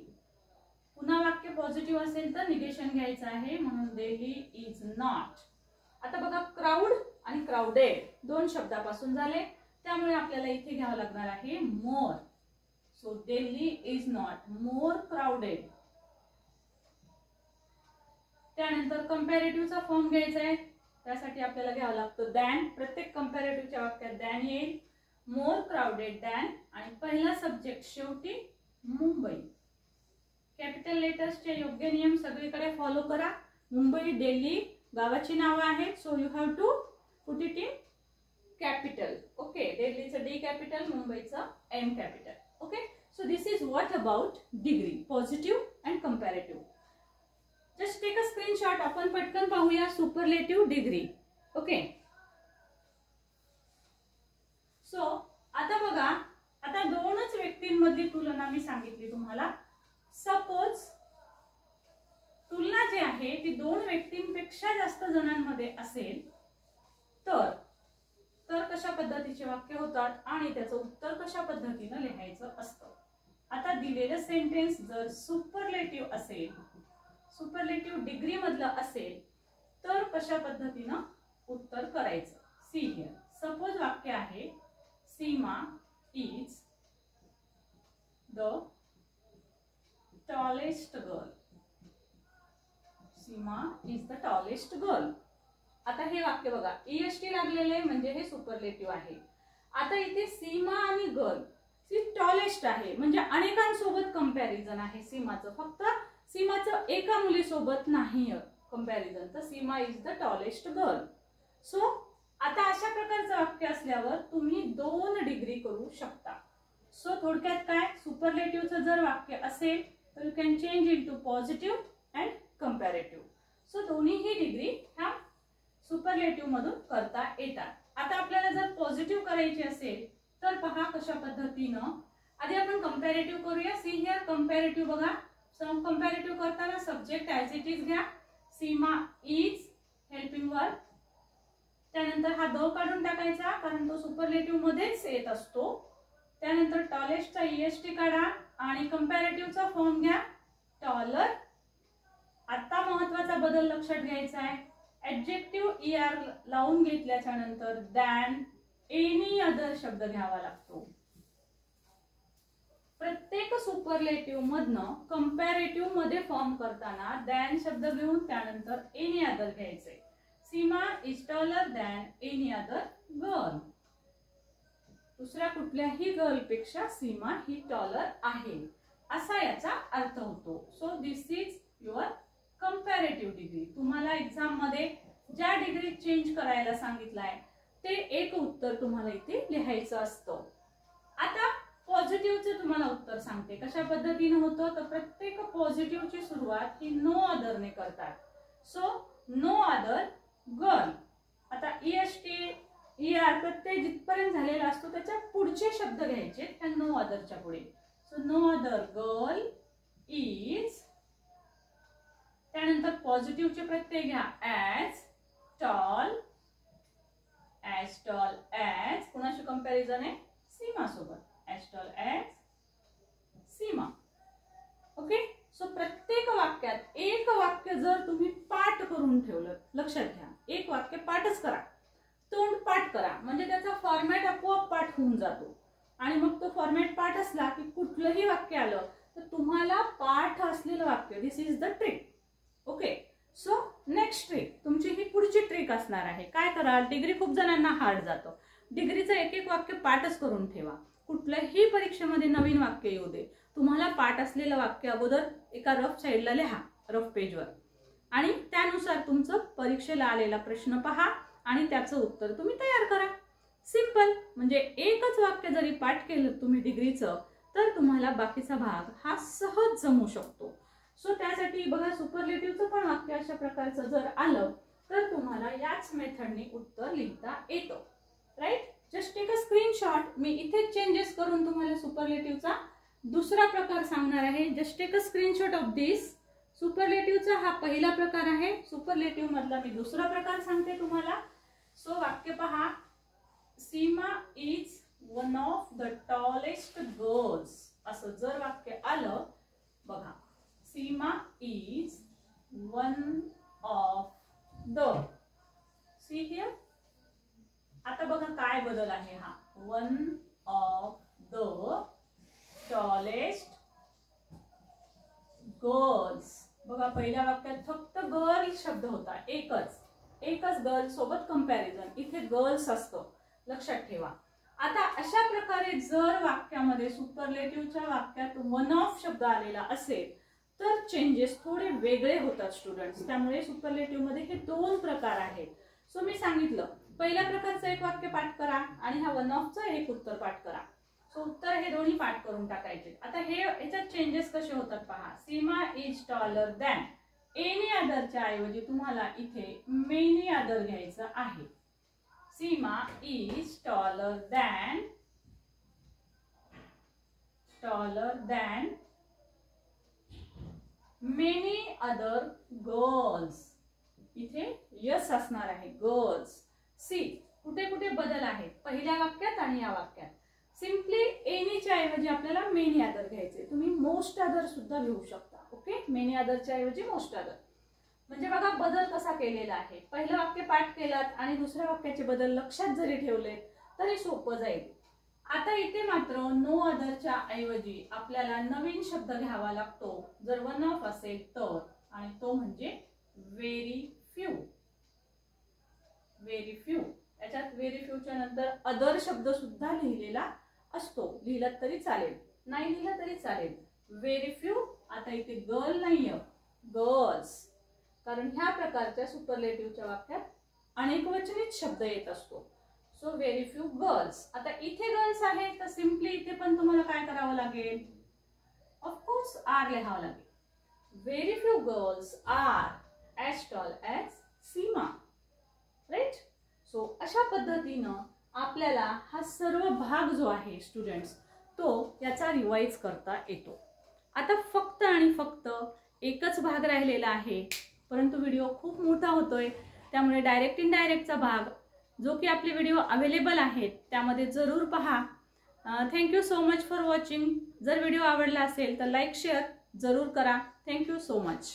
पुन्हा वाक्य पॉझिटिव्ह असेल तर निगेशन घ्यायचं आहे, म्हणून दिल्ली इज नॉट. आता बघा, क्राऊड आणि क्राउडेड दोन शब्दापासून झाले, त्यामुळे आपल्याला इथे घ्यावं लागणार आहे more. So Delhi is not more crowded. त्यानंतर कंपॅरेटिव्हचा फॉर्म घ्यायचा आहे, त्यासाठी आपल्याला घ्यावं लागतं दॅन. प्रत्येक कंपॅरेटिव्हच्या वाक्यात दॅन येईल. मोर क्राउडेड दॅन आणि पहिला सब्जेक्ट शेवटी मुंबई. कॅपिटल लेटर्सचे योग्य नियम सगळीकडे फॉलो करा. मुंबई, दिल्ली गावाची नावं आहेत, so you have to put it in capital. Okay, दिल्लीचं डी कॅपिटल, मुंबईचं M capital. Okay, so this is what about degree, positive and comparative. Just take a screenshot. आपण पटकन पाहूया सुपरलेटिव्ह डिग्री. ओके, सो आता बघा, आता दोनच व्यक्तींमधली तुलना मी सांगितली तुम्हाला. सपोज तुलना जी आहे ती दोन व्यक्तींपेक्षा जास्त जणांमध्ये असेल तर कशा पद्धतीचे वाक्य होतात आणि त्याचं उत्तर कशा पद्धतीने लिहायचं असतं. आता दिलेलं सेंटेन्स जर सुपरलेटिव्ह असेल, सुपरलेटिव्ह डिग्री मधलं असेल तर कशा पद्धतीनं उत्तर करायचं. सी हियर, सपोज वाक्य आहे Seema is the tallest girl. Seema is the tallest girl. आता हे वाक्य बघा, EST लागलेले म्हणजे हे सुपरलेटिव्ह आहे. आता इथे सीमा आणि गर्ल, सी टॉलेस्ट आहे म्हणजे अनेकांसोबत कंपॅरिझन आहे सीमाचं, फक्त सीमाचं एका मुलीसोबत नाही कंपॅरिझन, तर Seema is the tallest girl. So आता अशा प्रकारचं वाक्य असल्यावर तुम्ही 2 डिग्री करू शकता. सो थोडक्यात काय, सुपरलेटिव्हचं जर वाक्य असेल तर you can change into positive and comparative. So दोन्हीही डिग्री ह्या सुपरलेटिव्ह मधून करता येतात. आता आपल्याला जर पॉझिटिव्ह करायची असेल तर पहा कशा पद्धतीनं. आधी आपण कंपॅरेटिव्ह करूया. सी हियर कंपॅरेटिव्ह बघा, कंपॅरेटिव्ह करताना सब्जेक्ट ॲज इट इज घ्या. सीमा इज हेल्पिंग वर्ब, त्यानंतर हा द काढून टाकायचा कारण तो सुपरलेटिव्ह मध्येच येत असतो. त्यानंतर टॉलेस्टचा EST काढा आणि कंपॅरेटिव्हचा फॉर्म घ्या टॉलर. आता महत्वाचा बदल लक्षात घ्यायचा आहे, ऍडजेक्टिव्ह ER लावून घेतल्याच्या नंतर दॅन एनी अदर शब्द घ्यावा लागतो. प्रत्येक सुपरलेटिव्ह मधनं कंपॅरेटिव्ह मध्ये फॉर्म करताना दॅन शब्द घेऊन त्यानंतर एनी अदर घ्यायचे. Seema is taller than any other girl. दुसऱ्या कुठल्याही गर्ल पेक्षा सीमा ही टॉलर आहे असा याचा अर्थ होतो. So this is your comparative degree. तुम्हाला एक्झाम मध्ये ज्या डिग्री चेंज करायला सांगितलंय ते एक उत्तर तुम्हाला इथे लिहायचं असतं. आता पॉझिटिव्हचं तुम्हाला उत्तर सांगते कशा पद्धतीने होतं. तर प्रत्येक पॉझिटिव्हची सुरुवात ही नो अदरने करतात. So no other girl. आता EST ER प्रत्यय जिथपर्यंत झालेला असतो त्याच्या पुढचे शब्द घ्यायचे त्या नो अदरच्या पुढे. So no other girl is. त्यानंतर पॉझिटिव्हचे प्रत्यय घ्या as tall. As tall as कोणाशी कंपॅरिझन आहे सीमा सोबत. As tall as Seema. Okay. So प्रत्येक वाक्यात एक वाक्य जर तुम्ही पाठ करून ठेवलं, लक्षात घ्या एक वाक्य पाठच करा, तोंड पाठ करा, म्हणजे त्याचा फॉर्मॅट आपोआप पाठ होऊन जातो. आणि मग तो फॉर्मॅट पाठ असला की कुठलंही वाक्य आलं तर तुम्हाला पाठ असलेलं वाक्य, this is the trick. Okay. So next trick तुमची ही पुढची ट्रिक असणार आहे. काय कराल, डिग्री खूप जणांना हार्ड जातो. डिग्रीचं एक एक वाक्य पाठच करून ठेवा. कुठल्याही परीक्षेमध्ये नवीन वाक्य येऊ दे, तुम्हाला पाठ असलेलं वाक्य अगोदर एका रफ साईडला लिहा, रफ पेजवर, आणि त्यानुसार तुमचं परीक्षेला आलेला प्रश्न पहा आणि त्याचं उत्तर तुम्ही तयार करा. सिंपल. म्हणजे एकच वाक्य जरी पाठ केलं तुम्ही डिग्रीचं तर तुम्हाला बाकीचा भाग हा सहज जमू शकतो. सो त्यासाठी बघा सुपरलेटिव्हचं पण वाक्य अशा प्रकारचं जर आलं तर तुम्हाला याच मेथडने उत्तर लिहिता येतं. Right. Just take a screenshot. मी इथे चेंजेस करून तुम्हाला सुपरलेटिव्हचा दुसरा प्रकार सांगणार आहे. Just take a screenshot of this. सुपरलेटिव्हचा हा पहिला प्रकार आहे. सुपरलेटिव्ह मधला मी दुसरा प्रकार सांगते तुम्हाला. सो वाक्य पहा. Seema is one of the tallest girls. असं जर वाक्य आलं बघा, Seema is one of the. See here. आता बघा काय बदल आहे हा. One of the tallest girls. बघा पहिल्या वाक्यात फक्त गर्ल शब्द होता, एकच गर्ल सोबत कंपॅरिझन. इथे गर्ल्स असतं, लक्षात ठेवा. आता अशा प्रकारे जर वाक्यामध्ये सुपरलेटिव्हच्या वाक्यात वन ऑफ शब्द आलेला असेल तर चेंजेस थोडे वेगळे होतात स्टुडंट्स. त्यामुळे सुपरलेटिव्ह मध्ये हे दोन प्रकार आहेत. सो मी सांगितलं पहिल्या प्रकारचं एक वाक्य पाठ करा आणि हा वन ऑफचं एक उत्तर पाठ करा. सो उत्तर हे दोन्ही पाठ करून टाकायचे. आता हे याच्यात चेंजेस कसे होतात पहा. Seema is taller than. Any अदरच्या ऐवजी तुम्हाला इथे मेनी अदर घ्यायचं आहे. Seema is taller than many other girls. इथे यस असणार आहे गर्ल्स. सी कुठे कुठे बदल आहेत पहिल्या वाक्यात आणि या वाक्यात. सिम्पली एनीच्या ऐवजी आपल्याला मेनी अदर घ्यायचे. तुम्ही मोस्ट अदर सुद्धा घेऊ शकता. ओके. मेनी अदरच्या ऐवजी मोस्ट अदर. म्हणजे बघा बदल कसा केलेला आहे. पहिलं वाक्य पाठ केलात आणि दुसऱ्या वाक्याचे बदल लक्षात जरी ठेवले तरी सोपं जाईल. आता इथे मात्र नो अदरच्या ऐवजी आपल्याला नवीन शब्द घ्यावा लागतो जर वन ऑफ असेल तर, आणि तो म्हणजे व्हेरी फ्यू. Very few. याच्यात व्हेरी फ्यूच्या नंतर अदर शब्द सुद्धा लिहिलेला असतो. लिहिला तरी चालेल, नाही लिहिला तरी चालेल. Very few. आता इथे गर्ल नाहीये, गर्ल्स, कारण ह्या प्रकारच्या सुपरलेटिव्हच्या वाक्यात अनेकवचनित शब्द येत असतो. So very few girls. आता इथे गर्ल्स आहे तर सिम्पली इथे पण तुम्हाला काय करावं लागेल, ऑफकोर्स आर लिहावं लागेल. Very few girls are as tall as Seema. Right. So अशा पद्धतीनं आपल्याला हा सर्व भाग जो आहे स्टुडंट्स तो याचा रिवाइज करता येतो. आता फक्त आणि फक्त एकच भाग राहिलेला आहे, परंतु व्हिडिओ खूप मोठा होतोय त्यामुळे डायरेक्ट इनडायरेक्टचा भाग जो की आपले व्हिडिओ अवेलेबल आहेत त्यामध्ये जरूर पहा. Thank you so much for watching. जर व्हिडिओ आवडला असेल तर लाईक शेअर जरूर करा. Thank you so much.